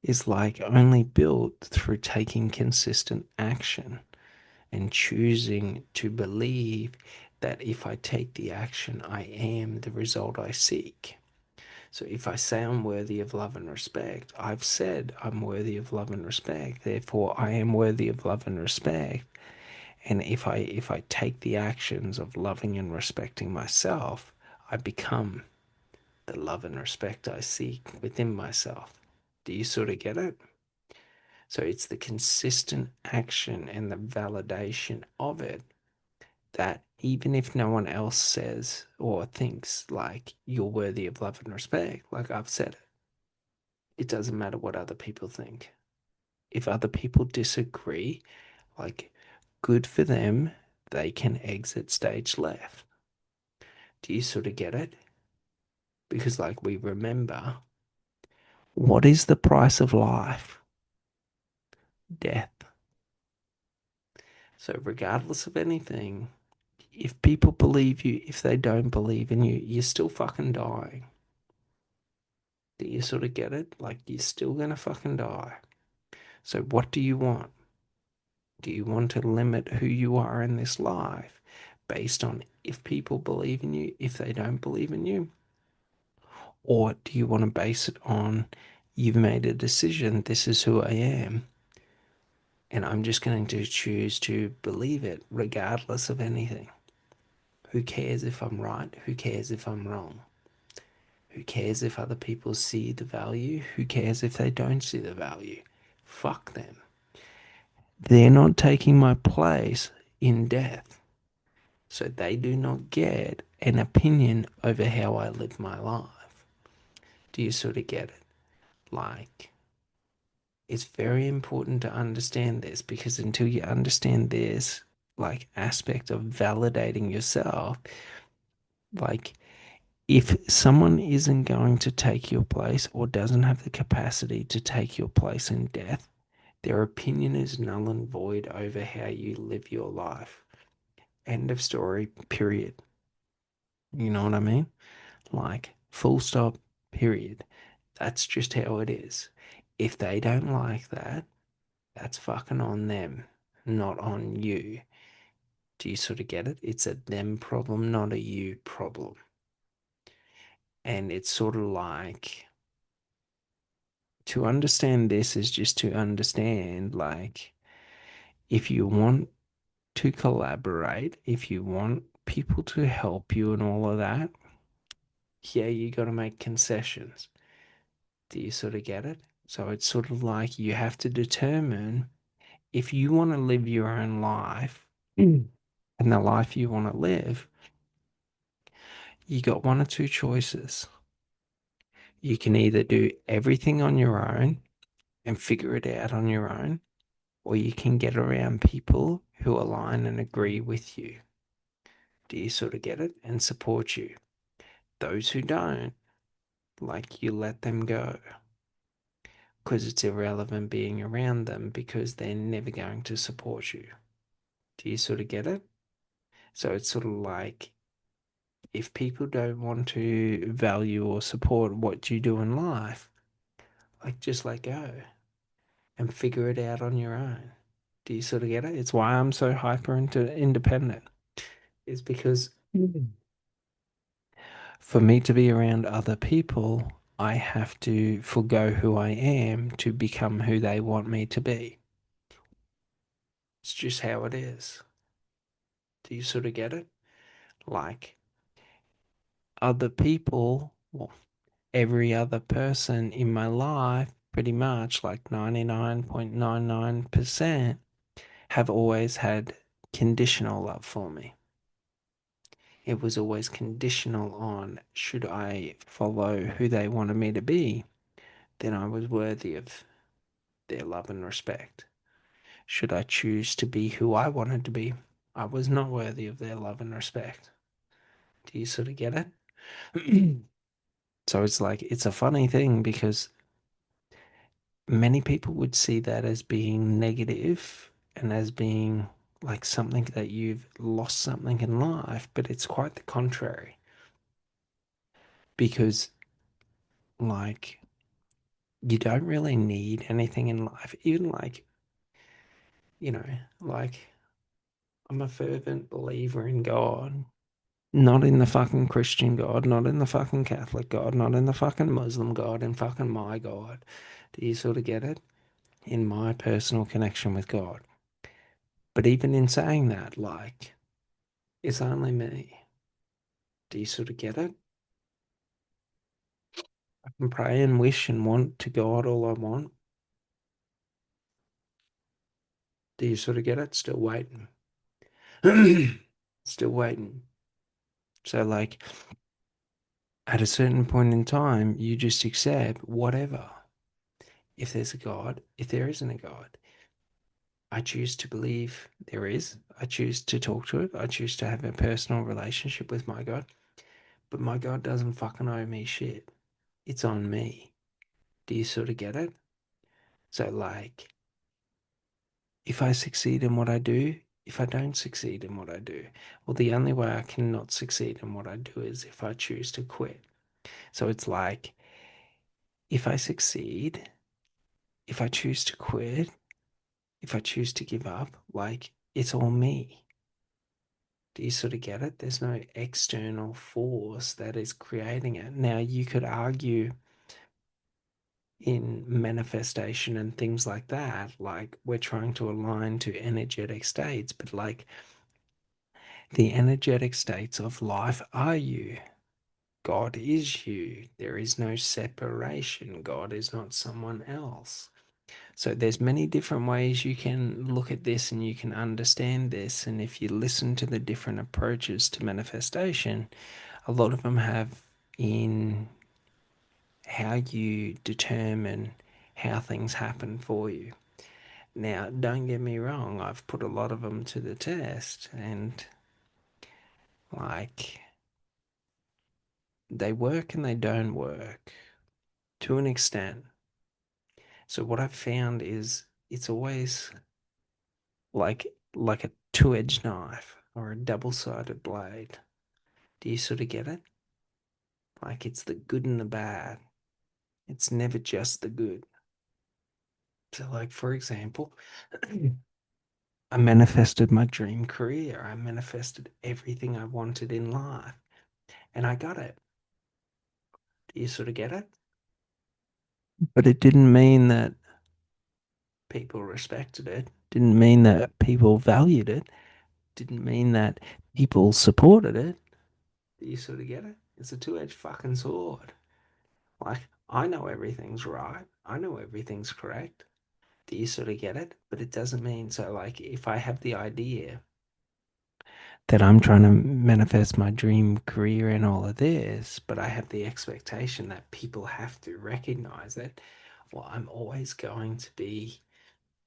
is like only built through taking consistent action and choosing to believe that if I take the action, I am the result I seek. So if I say I'm worthy of love and respect, I've said I'm worthy of love and respect. Therefore, I am worthy of love and respect. And if I take the actions of loving and respecting myself, I become the love and respect I seek within myself. Do you sort of get it? So it's the consistent action and the validation of it that even if no one else says or thinks like you're worthy of love and respect, like I've said it doesn't matter what other people think. If other people disagree, like good for them, they can exit stage left. Do you sort of get it? Because, like, we remember what is the price of life? Death. So, regardless of anything, if people believe you, if they don't believe in you, you're still fucking dying. Do you sort of get it? Like, you're still gonna fucking die. So, what do you want? Do you want to limit who you are in this life based on if people believe in you, if they don't believe in you? Or do you want to base it on you've made a decision, this is who I am, and I'm just going to choose to believe it regardless of anything? Who cares if I'm right? Who cares if I'm wrong? Who cares if other people see the value? Who cares if they don't see the value? Fuck them. They're not taking my place in death. So they do not get an opinion over how I live my life. Do you sort of get it? Like, it's very important to understand this because until you understand this, like, aspect of validating yourself, like, if someone isn't going to take your place or doesn't have the capacity to take your place in death, their opinion is null and void over how you live your life. End of story, period. You know what I mean? Like, full stop, period. That's just how it is. If they don't like that, that's fucking on them, not on you. Do you sort of get it? It's a them problem, not a you problem. And it's sort of like to understand this is just to understand, like, if you want to collaborate, if you want people to help you and all of that, yeah, you got to make concessions. Do you sort of get it? So it's sort of like you have to determine if you want to live your own life. Mm. and the life you want to live, you got one or two choices. You can either do everything on your own and figure it out on your own, or you can get around people who align and agree with you. Do you sort of get it? And support you. Those who don't, like, you let them go because it's irrelevant being around them because they're never going to support you. Do you sort of get it? So it's sort of like if people don't want to value or support what you do in life, like just let go and figure it out on your own. Do you sort of get it? It's why I'm so hyper into independent. Is because for me to be around other people, I have to forgo who I am to become who they want me to be. It's just how it is. Do you sort of get it? Like other people, well, every other person in my life, pretty much like 99.99%, have always had conditional love for me. It was always conditional on should I follow who they wanted me to be, then I was worthy of their love and respect. Should I choose to be who I wanted to be, I was not worthy of their love and respect. Do you sort of get it? So it's like, it's a funny thing because many people would see that as being negative and as being like something that you've lost something in life, but it's quite the contrary because, like, you don't really need anything in life. Even like, you know, like I'm a fervent believer in God, not in the fucking Christian God, not in the fucking Catholic God, not in the fucking Muslim God, and fucking my God. Do you sort of get it? In my personal connection with God. But even in saying that, like, it's only me. Do you sort of get it? I can pray and wish and want to God all I want. Do you sort of get it? Still waiting. Still waiting. So, like, at a certain point in time, you just accept whatever. If there's a God, if there isn't a God, I choose to believe there is. I choose to talk to it. I choose to have a personal relationship with my God. But my God doesn't fucking owe me shit. It's on me. Do you sort of get it? So, like, if I succeed in what I do, if I don't succeed in what I do, well, the only way I cannot succeed in what I do is if I choose to quit. So it's like, if I succeed, if I choose to quit, if I choose to give up, like, it's all me. Do you sort of get it? There's no external force that is creating it. Now, you could argue in manifestation and things like that, like we're trying to align to energetic states, but like the energetic states of life are you. God is you. There is no separation. God is not someone else. So there's many different ways you can look at this and you can understand this. And if you listen to the different approaches to manifestation, a lot of them have in how you determine how things happen for you. Now, don't get me wrong, I've put a lot of them to the test and like they work and they don't work to an extent. So what I've found is it's always like a two-edged knife or a double-sided blade. Do you sort of get it? Like it's the good and the bad. It's never just the good. So like for example, I manifested my dream career. I manifested everything I wanted in life and I got it. Do you sort of get it? But it didn't mean that people respected it, didn't mean that people valued it, didn't mean that people supported it. Do you sort of get it? It's a two-edged fucking sword. Like, I know everything's right. I know everything's correct. Do you sort of get it? But it doesn't mean so, like, if I have the idea that I'm trying to manifest my dream career and all of this, but I have the expectation that people have to recognize that, well, I'm always going to be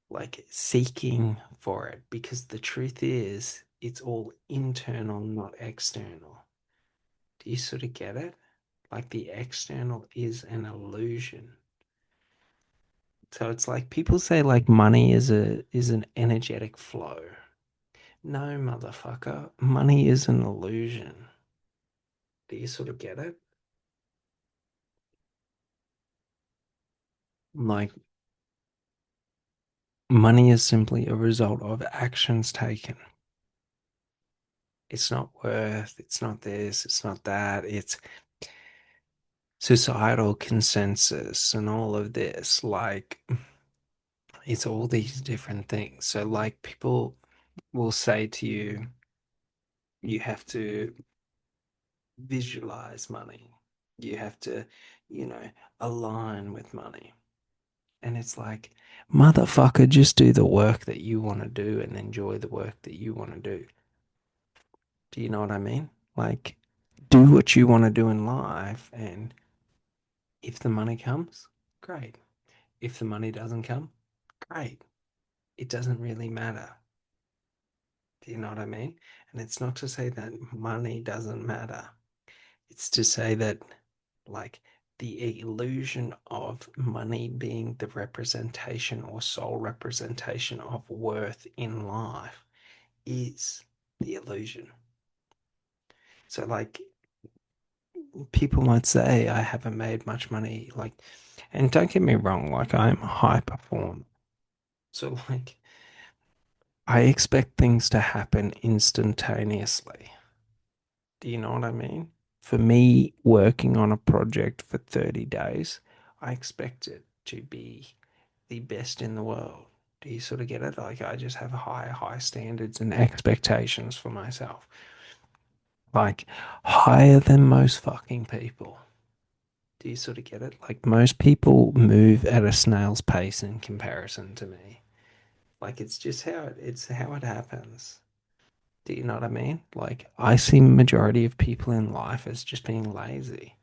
like seeking for it because the truth is it's all internal, not external. Do you sort of get it? Like the external is an illusion. So it's like people say like money is an energetic flow. No, motherfucker, money is an illusion. Do you sort of get it? Like money is simply a result of actions taken. It's not worth, it's not this, it's not that, it's societal consensus and all of this. Like it's all these different things. So like people will say to you, you have to visualize money. You have to, you know, align with money. And it's like, motherfucker, just do the work that you want to do and enjoy the work that you want to do. Do you know what I mean? Like, do what you want to do in life. And if the money comes, great. If the money doesn't come, great. It doesn't really matter. Do you know what I mean? And it's not to say that money doesn't matter. It's to say that, like, the illusion of money being the representation or sole representation of worth in life is the illusion. So, like, people might say, I haven't made much money. Like, and don't get me wrong, like, I'm a high performer. So, like, I expect things to happen instantaneously. Do you know what I mean? For me, working on a project for 30 days, I expect it to be the best in the world. Do you sort of get it? Like, I just have high standards and expectations for myself. Like, higher than most fucking people. Do you sort of get it? Like, most people move at a snail's pace in comparison to me. Like, it's how it happens. Do you know what I mean? Like, I see majority of people in life as just being lazy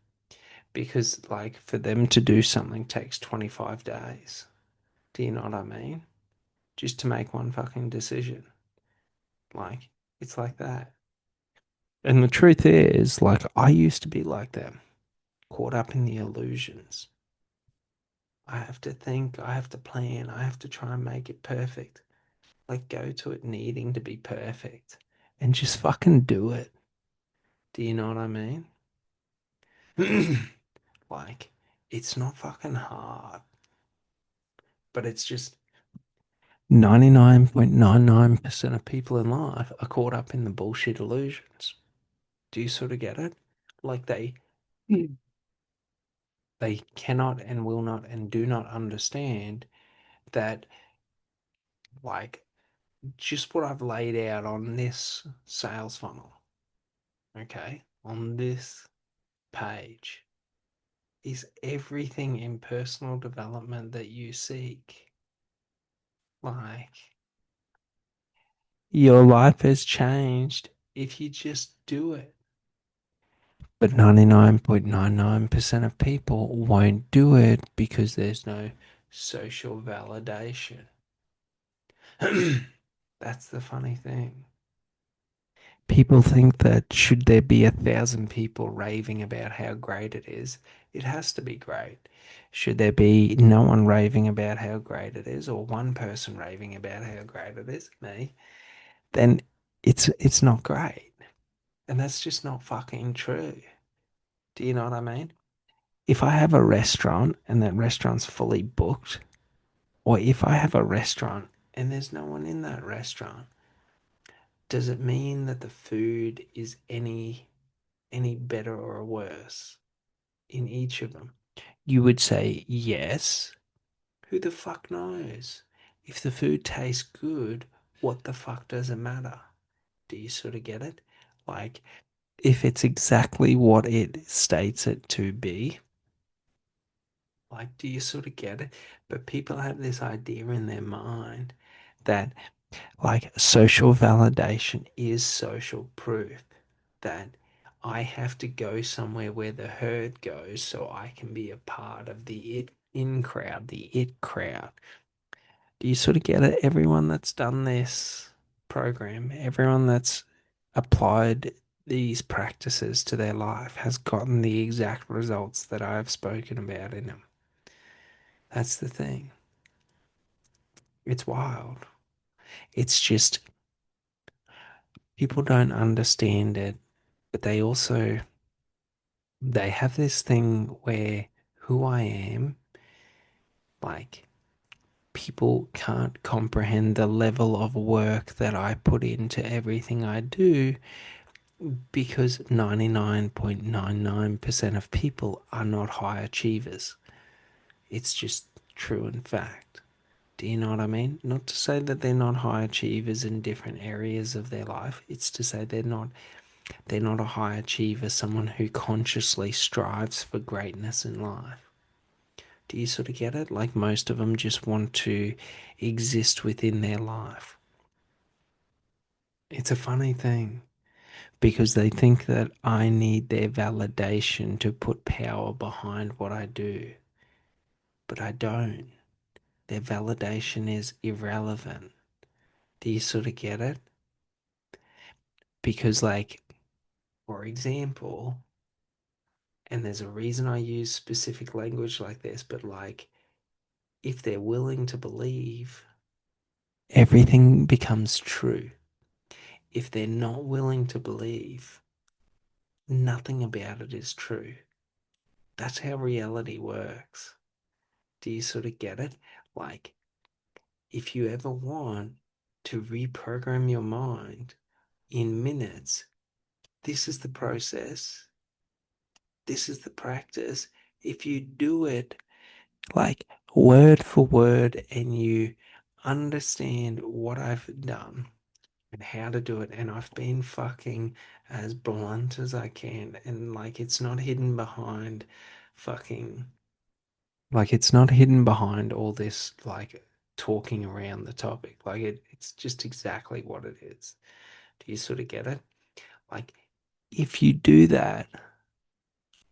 because, like, for them to do something takes 25 days. Do you know what I mean? Just to make one fucking decision. Like, it's like that. And the truth is, like, I used to be like them, caught up in the illusions. I have to think, I have to plan, I have to try and make it perfect. Like, go to it needing to be perfect and just fucking do it. Do you know what I mean? Like, it's not fucking hard, but it's just 99.99% of people in life are caught up in the bullshit illusions. Do you sort of get it? Like they cannot and will not and do not understand that, like, just what I've laid out on this sales funnel, okay, on this page is everything in personal development that you seek. Like, your life has changed if you just do it. But 99.99% of people won't do it because there's no social validation. That's the funny thing. People think that should there be 1,000 people raving about how great it has to be great. Should there be no one raving about how great it is, or one person raving about how great it is, me, then it's not great. And that's just not fucking true. Do you know what I mean? If I have a restaurant and that restaurant's fully booked, or if I have a restaurant and there's no one in that restaurant, does it mean that the food is any better or worse in each of them? You would say yes. Who the fuck knows? If the food tastes good, what the fuck does it matter? Do you sort of get it? Like, if it's exactly what it states it to be, like, do you sort of get it? But people have this idea in their mind that Like social validation is social proof that I have to go somewhere where the herd goes so I can be a part of the in crowd, the it crowd. Do you sort of get it? Everyone that's done this program, everyone that's applied these practices to their life has gotten the exact results that I've spoken about in them. That's the thing. It's wild. It's just people don't understand it, but they have this thing where who I am, like people can't comprehend the level of work that I put into everything I do because 99.99% of people are not high achievers. It's just true and fact. Do you know what I mean? Not to say that they're not high achievers in different areas of their life. It's to say they're not a high achiever, someone who consciously strives for greatness in life. Do you sort of get it? Like most of them just want to exist within their life. It's a funny thing because they think that I need their validation to put power behind what I do, but I don't. Their validation is irrelevant. Do you sort of get it? Because, like, for example, and there's a reason I use specific language like this, but like, if they're willing to believe, everything becomes true. If they're not willing to believe, nothing about it is true. That's how reality works. Do you sort of get it? Like, if you ever want to reprogram your mind in minutes, this is the process. This is the practice. If you do it like word for word and you understand what I've done and how to do it, and I've been fucking as blunt as I can, and like it's not hidden behind all this like talking around the topic. Like it's just exactly what it is. Do you sort of get it? Like if you do that,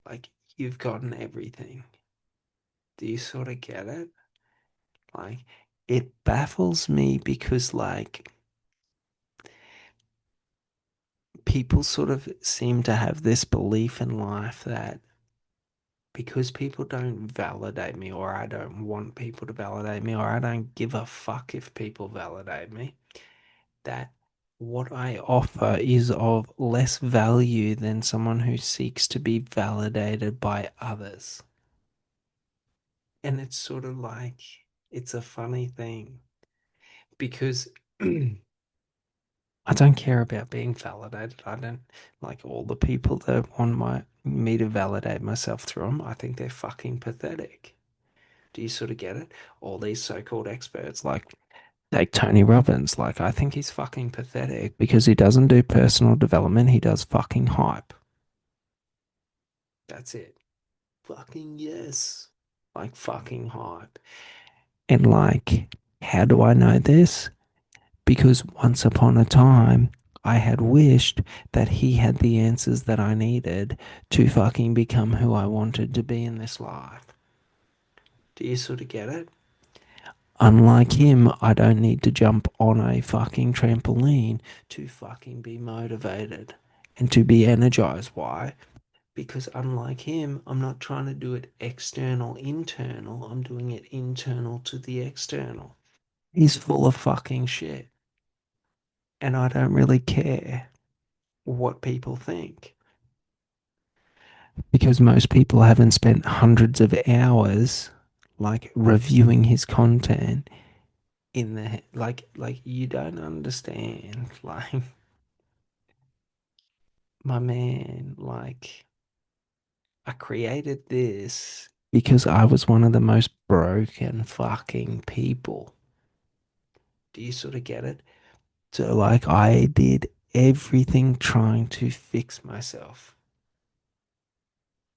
like you've gotten everything. Do you sort of get it? Like it baffles me because like people sort of seem to have this belief in life that because people don't validate me, or I don't want people to validate me, or I don't give a fuck if people validate me, that what I offer is of less value than someone who seeks to be validated by others. And it's sort of like, it's a funny thing because I don't care about being validated. I don't like all the people that want me to validate myself through them. I think they're fucking pathetic. Do you sort of get it? All these so-called experts, like Tony Robbins, like I think he's fucking pathetic because he doesn't do personal development. He does fucking hype. That's it. Fucking yes. Like fucking hype. And like, how do I know this? Because once upon a time, I had wished that he had the answers that I needed to fucking become who I wanted to be in this life. Do you sort of get it? Unlike him, I don't need to jump on a fucking trampoline to fucking be motivated and to be energized. Why? Because unlike him, I'm not trying to do it external, internal. I'm doing it internal to the external. He's full of fucking shit. And I don't really care what people think because most people haven't spent hundreds of hours like reviewing his content in the like you don't understand like my man, like I created this because I was one of the most broken fucking people. Do you sort of get it? So like I did everything trying to fix myself.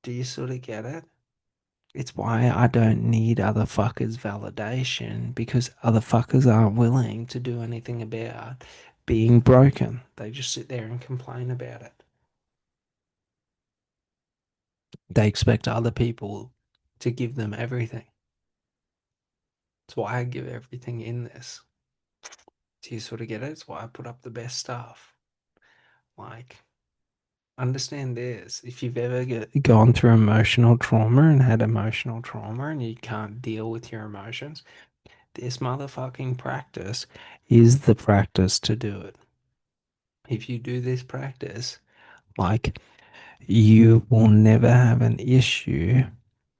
Do you sort of get it? It's why I don't need other fuckers' validation because other fuckers aren't willing to do anything about being broken. They just sit there and complain about it. They expect other people to give them everything. That's why I give everything in this. Do you sort of get it? It's why I put up the best stuff. Like, understand this. If you've ever gone through emotional trauma and had emotional trauma and you can't deal with your emotions, this motherfucking practice is the practice to do it. If you do this practice, like, you will never have an issue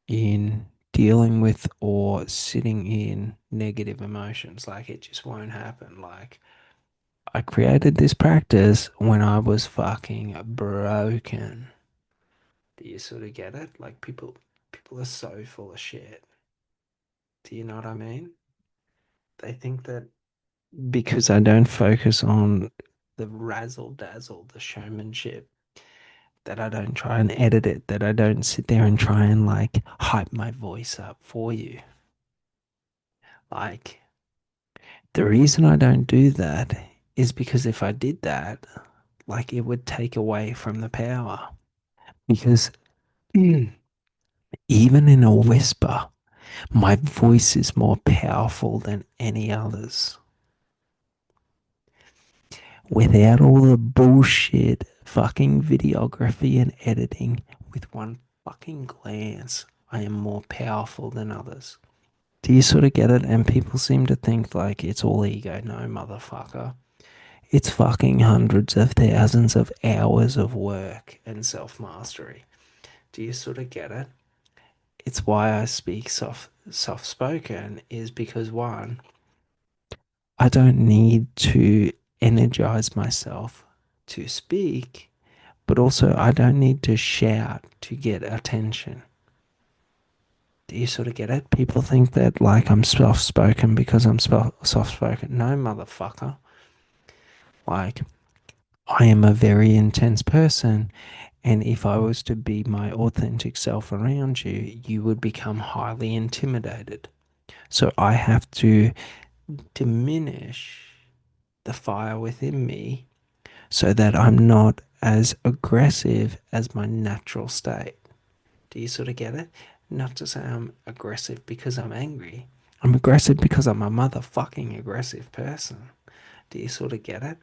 in dealing with or sitting in negative emotions. Like, it just won't happen. Like, I created this practice when I was fucking broken. Do you sort of get it? Like, people are so full of shit. Do you know what I mean? They think that because I don't focus on the razzle dazzle, the showmanship, that I don't try and edit it, that I don't sit there and try and like hype my voice up for you. Like, the reason I don't do that is because if I did that, like, it would take away from the power. Because even in a whisper, my voice is more powerful than any others. Without all the bullshit fucking videography and editing, with one fucking glance, I am more powerful than others. Do you sort of get it? And people seem to think like it's all ego. No, motherfucker. It's fucking hundreds of thousands of hours of work and self mastery. Do you sort of get it? It's why I speak soft spoken is because one, I don't need to energize myself to speak, but also I don't need to shout to get attention. Do you sort of get it? People think that like I'm soft spoken because I'm soft spoken. No, motherfucker. Like, I am a very intense person, and if I was to be my authentic self around you, you would become highly intimidated. So I have to diminish the fire within me so that I'm not as aggressive as my natural state. Do you sort of get it? Not to say I'm aggressive because I'm angry. I'm aggressive because I'm a motherfucking aggressive person. Do you sort of get it?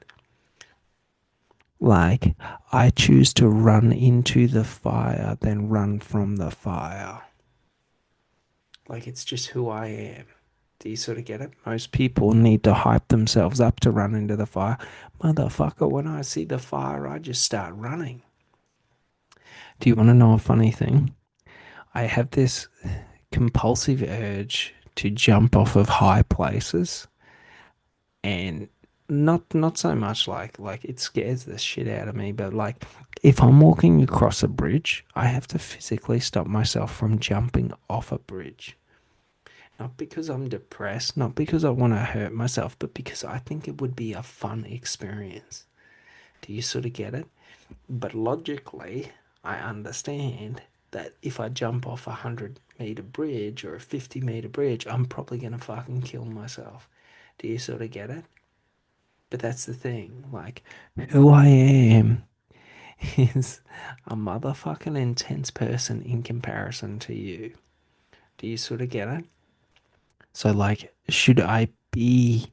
Like, I choose to run into the fire than run from the fire. Like, it's just who I am. Do you sort of get it? Most people need to hype themselves up to run into the fire. Motherfucker, when I see the fire, I just start running. Do you want to know a funny thing? I have this compulsive urge to jump off of high places, and not so much like it scares the shit out of me, but like if I'm walking across a bridge, I have to physically stop myself from jumping off a bridge. Not because I'm depressed, not because I want to hurt myself, but because I think it would be a fun experience. Do you sort of get it? But logically, I understand that if I jump off a 100-meter bridge or a 50-meter bridge, I'm probably going to fucking kill myself. Do you sort of get it? But that's the thing. Like, who I am is a motherfucking intense person in comparison to you. Do you sort of get it? So, like, should I be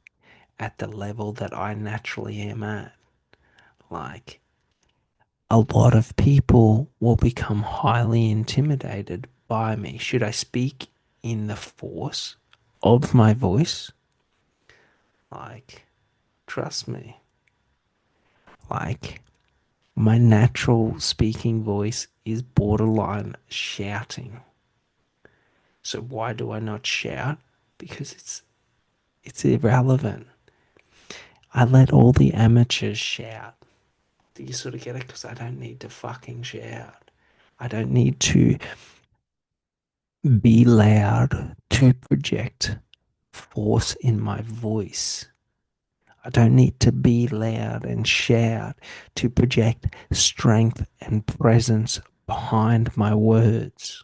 at the level that I naturally am at? Like, a lot of people will become highly intimidated by me. Should I speak in the force of my voice? Like, trust me. Like, my natural speaking voice is borderline shouting. So why do I not shout? Because it's irrelevant. I let all the amateurs shout. Do you sort of get it? Because I don't need to fucking shout. I don't need to be loud to project force in my voice. I don't need to be loud and shout to project strength and presence behind my words.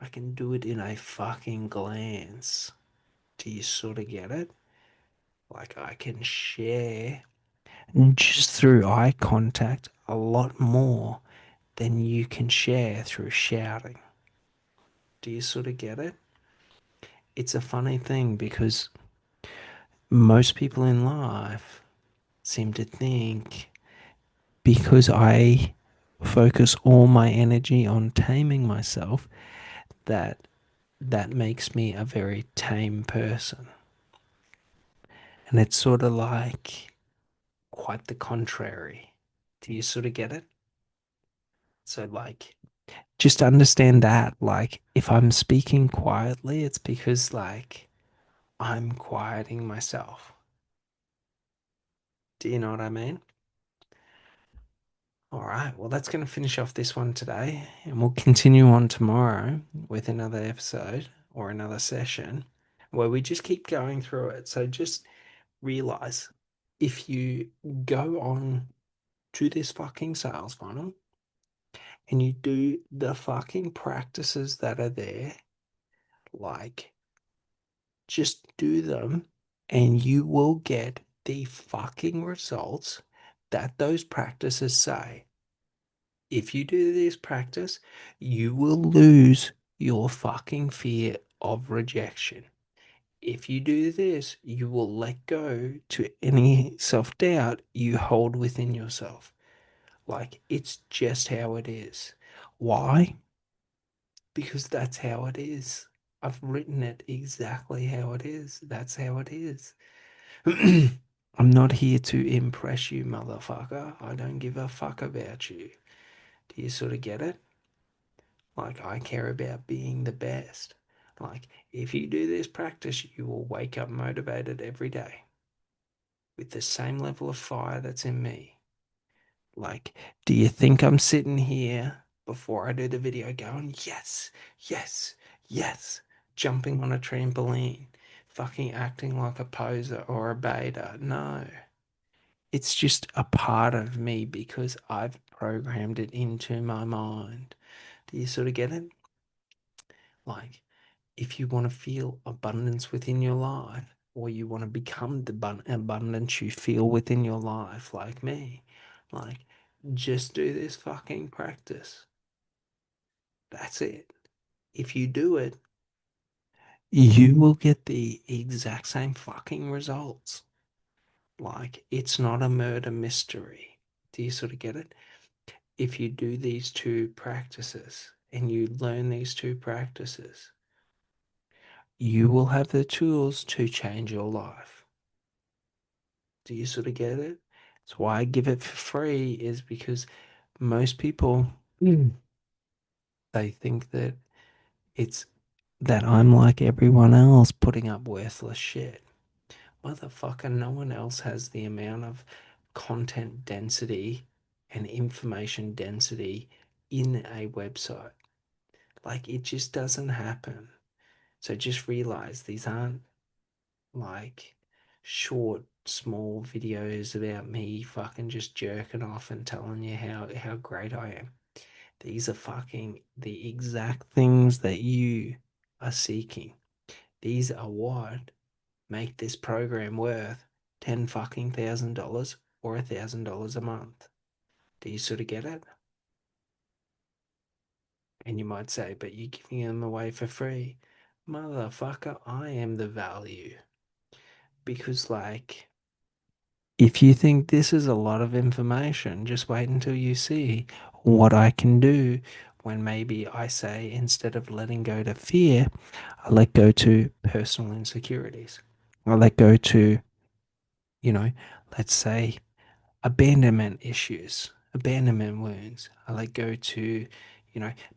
I can do it in a fucking glance. Do you sort of get it? Like I can share just through eye contact a lot more than you can share through shouting. Do you sort of get it? It's a funny thing because most people in life seem to think because I focus all my energy on taming myself that that makes me a very tame person. And it's sort of like quite the contrary. Do you sort of get it? So, like, just understand that, like, if I'm speaking quietly, it's because, like, I'm quieting myself. Do you know what I mean? All right, well, that's going to finish off this one today, and we'll continue on tomorrow with another episode or another session where we just keep going through it. So, just realize if you go on to this fucking sales funnel and you do the fucking practices that are there, like just do them and you will get the fucking results that those practices say. If you do this practice, you will lose your fucking fear of rejection. If you do this, you will let go to any self doubt you hold within yourself. Like, it's just how it is. Why? Because that's how it is. I've written it exactly how it is. That's how it is. I'm not here to impress you, motherfucker. I don't give a fuck about you. Do you sort of get it? Like, I care about being the best. Like, if you do this practice, you will wake up motivated every day with the same level of fire that's in me. Like, do you think I'm sitting here before I do the video going, yes, yes, yes, jumping on a trampoline, fucking acting like a poser or a beta? No. It's just a part of me because I've programmed it into my mind. Do you sort of get it? Like, if you want to feel abundance within your life, or you want to become the abundance you feel within your life, like me, like, just do this fucking practice. That's it. If you do it, you will get the exact same fucking results. Like, it's not a murder mystery. Do you sort of get it? If you do these two practices and you learn these two practices, you will have the tools to change your life. Do you sort of get it? That's why I give it for free, is because most people they think that it's that I'm like everyone else putting up worthless shit. Motherfucker, no one else has the amount of content density and information density in a website. Like, it just doesn't happen. So just realize these aren't like short, small videos about me fucking just jerking off and telling you how great I am. These are fucking the exact things that you are seeking. These are what make this program worth 10 fucking $1,000 or $1,000 a month. Do you sort of get it? And you might say, but you're giving them away for free. Motherfucker, I am the value. Because, like, if you think this is a lot of information, just wait until you see what I can do when maybe I say, instead of letting go to fear, I let go to personal insecurities. I let go to, you know, let's say abandonment issues, abandonment wounds. I let go to,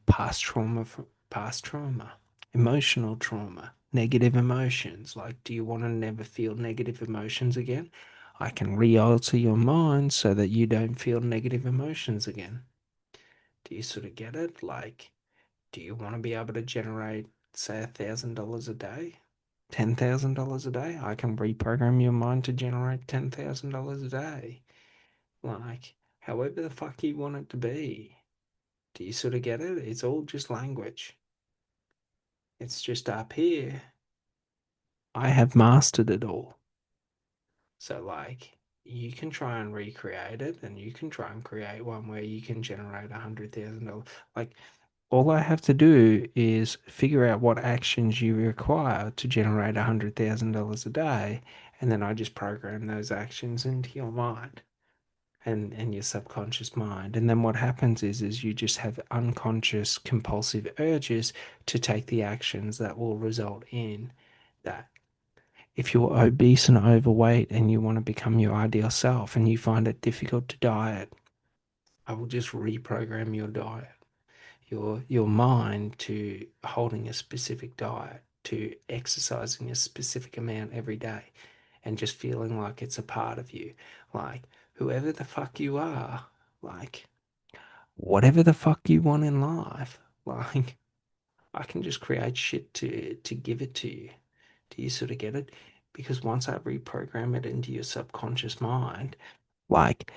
past trauma, past trauma, emotional trauma, negative emotions. Like, do you want to never feel negative emotions again? I can re-alter your mind so that you don't feel negative emotions again. Do you sort of get it? Like, do you want to be able to generate, say, $1,000 a day? $10,000 a day? I can reprogram your mind to generate $10,000 a day. Like, however the fuck you want it to be. Do you sort of get it? It's all just language. It's just up here. I have mastered it all. So, like, you can try and recreate it, and you can try and create one where you can generate $100,000. Like, all I have to do is figure out what actions you require to generate $100,000 a day, and then I just program those actions into your mind and your subconscious mind. And then what happens is you just have unconscious compulsive urges to take the actions that will result in that. If you're obese and overweight and you want to become your ideal self and you find it difficult to diet, I will just reprogram your diet, your mind to holding a specific diet, to exercising a specific amount every day, and just feeling like it's a part of you. Like, whoever the fuck you are, like, whatever the fuck you want in life, like, I can just create shit to give it to you. Do you sort of get it? Because once I reprogram it into your subconscious mind, like,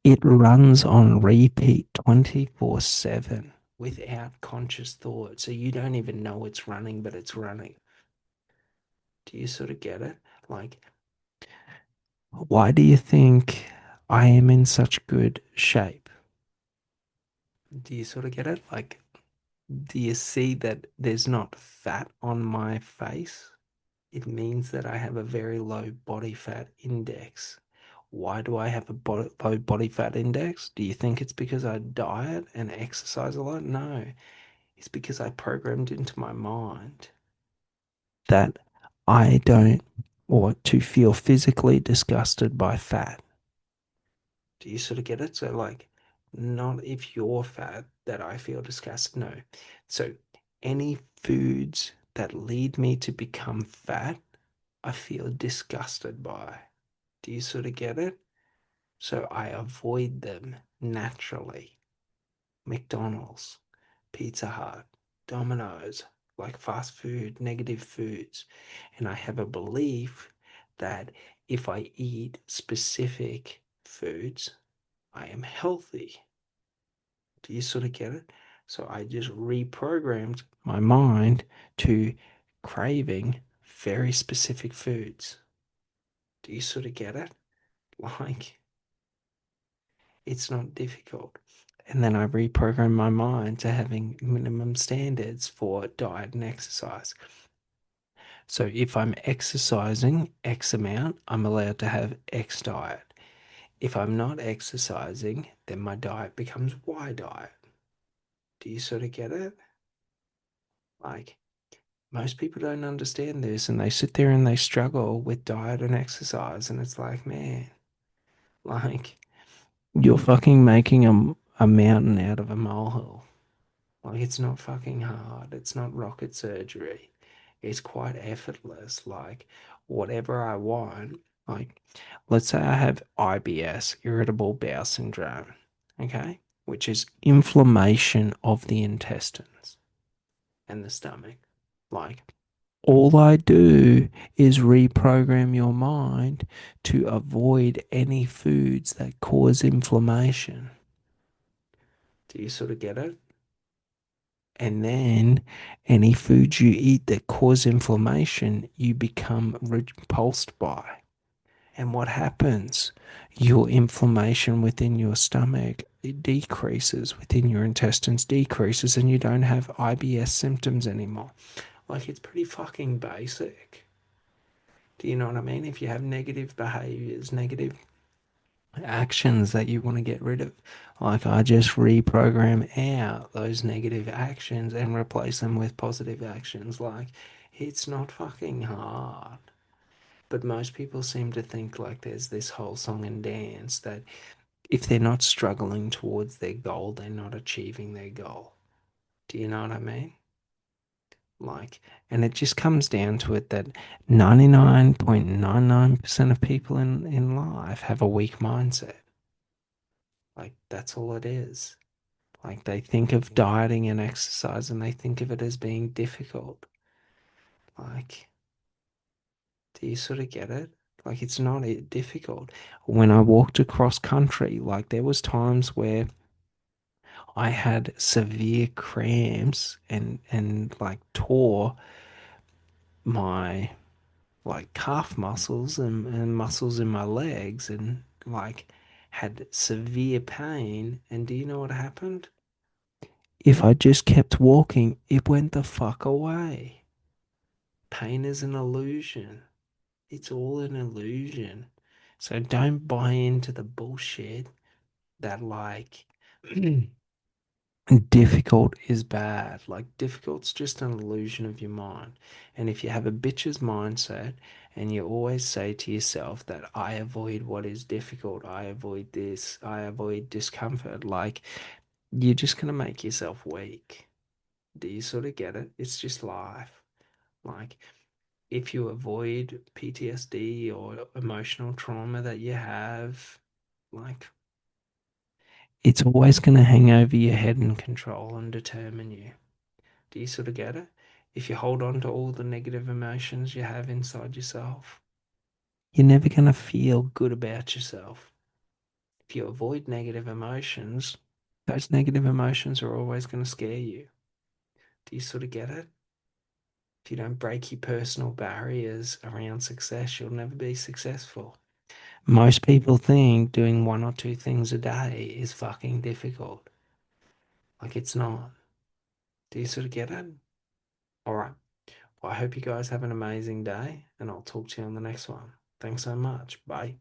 it runs on repeat 24/7 without conscious thought. So you don't even know it's running, but it's running. Do you sort of get it? Like, why do you think I am in such good shape? Do you sort of get it? Like, do you see that there's not fat on my face? It means that I have a very low body fat index. Why do I have a low body fat index? Do you think it's because I diet and exercise a lot? No, it's because I programmed into my mind that I don't or to feel physically disgusted by fat. Do you sort of get it? So, like, not if you're fat that I feel disgusted. No. So, any foods that lead me to become fat, I feel disgusted by. Do you sort of get it? So I avoid them naturally. McDonald's, Pizza Hut, Domino's, like fast food, negative foods. And I have a belief that if I eat specific foods, I am healthy. Do you sort of get it? So I just reprogrammed my mind to craving very specific foods. Do you sort of get it? Like, it's not difficult. And then I reprogram my mind to having minimum standards for diet and exercise. So if I'm exercising X amount, I'm allowed to have X diet. If I'm not exercising, then my diet becomes Y diet. Do you sort of get it? Like, most people don't understand this and they sit there and they struggle with diet and exercise. And it's like, man, like, you're fucking making a mountain out of a molehill. Like, it's not fucking hard. It's not rocket surgery. It's quite effortless. Like, whatever I want, like, let's say I have IBS, irritable bowel syndrome, okay, which is inflammation of the intestines and the stomach. Like, all I do is reprogram your mind to avoid any foods that cause inflammation. Do you sort of get it? And then any foods you eat that cause inflammation, you become repulsed by. And what happens? Your inflammation within your stomach, it decreases, within your intestines decreases, and you don't have IBS symptoms anymore. Like, it's pretty fucking basic. Do you know what I mean? If you have negative behaviors, negative actions that you want to get rid of. Like, I just reprogram out those negative actions and replace them with positive actions. Like, it's not fucking hard. But most people seem to think like there's this whole song and dance that if they're not struggling towards their goal, they're not achieving their goal. Do you know what I mean? Like, and it just comes down to it that 99.99% of people in life have a weak mindset. Like, that's all it is. Like, they think of dieting and exercise and they think of it as being difficult. Like, do you sort of get it? Like, it's not difficult. When I walked across country, like, there was times where I had severe cramps and like tore my like calf muscles and muscles in my legs and like had severe pain. And do you know what happened? If I just kept walking, it went the fuck away. Pain is an illusion. It's all an illusion. So don't buy into the bullshit that like difficult is bad. Like difficult's just an illusion of your mind. And if you have a bitch's mindset and you always say to yourself that I avoid what is difficult, I avoid this, I avoid discomfort, like you're just gonna make yourself weak. Do you sort of get it? It's just life. Like if you avoid PTSD or emotional trauma that you have, like it's always going to hang over your head and control and determine you. Do you sort of get it? If you hold on to all the negative emotions you have inside yourself, you're never going to feel good about yourself. If you avoid negative emotions, those negative emotions are always going to scare you. Do you sort of get it? If you don't break your personal barriers around success, you'll never be successful. Most people think doing one or two things a day is fucking difficult. Like it's not. Do you sort of get it? All right. Well, I hope you guys have an amazing day, and I'll talk to you on the next one. Thanks so much. Bye.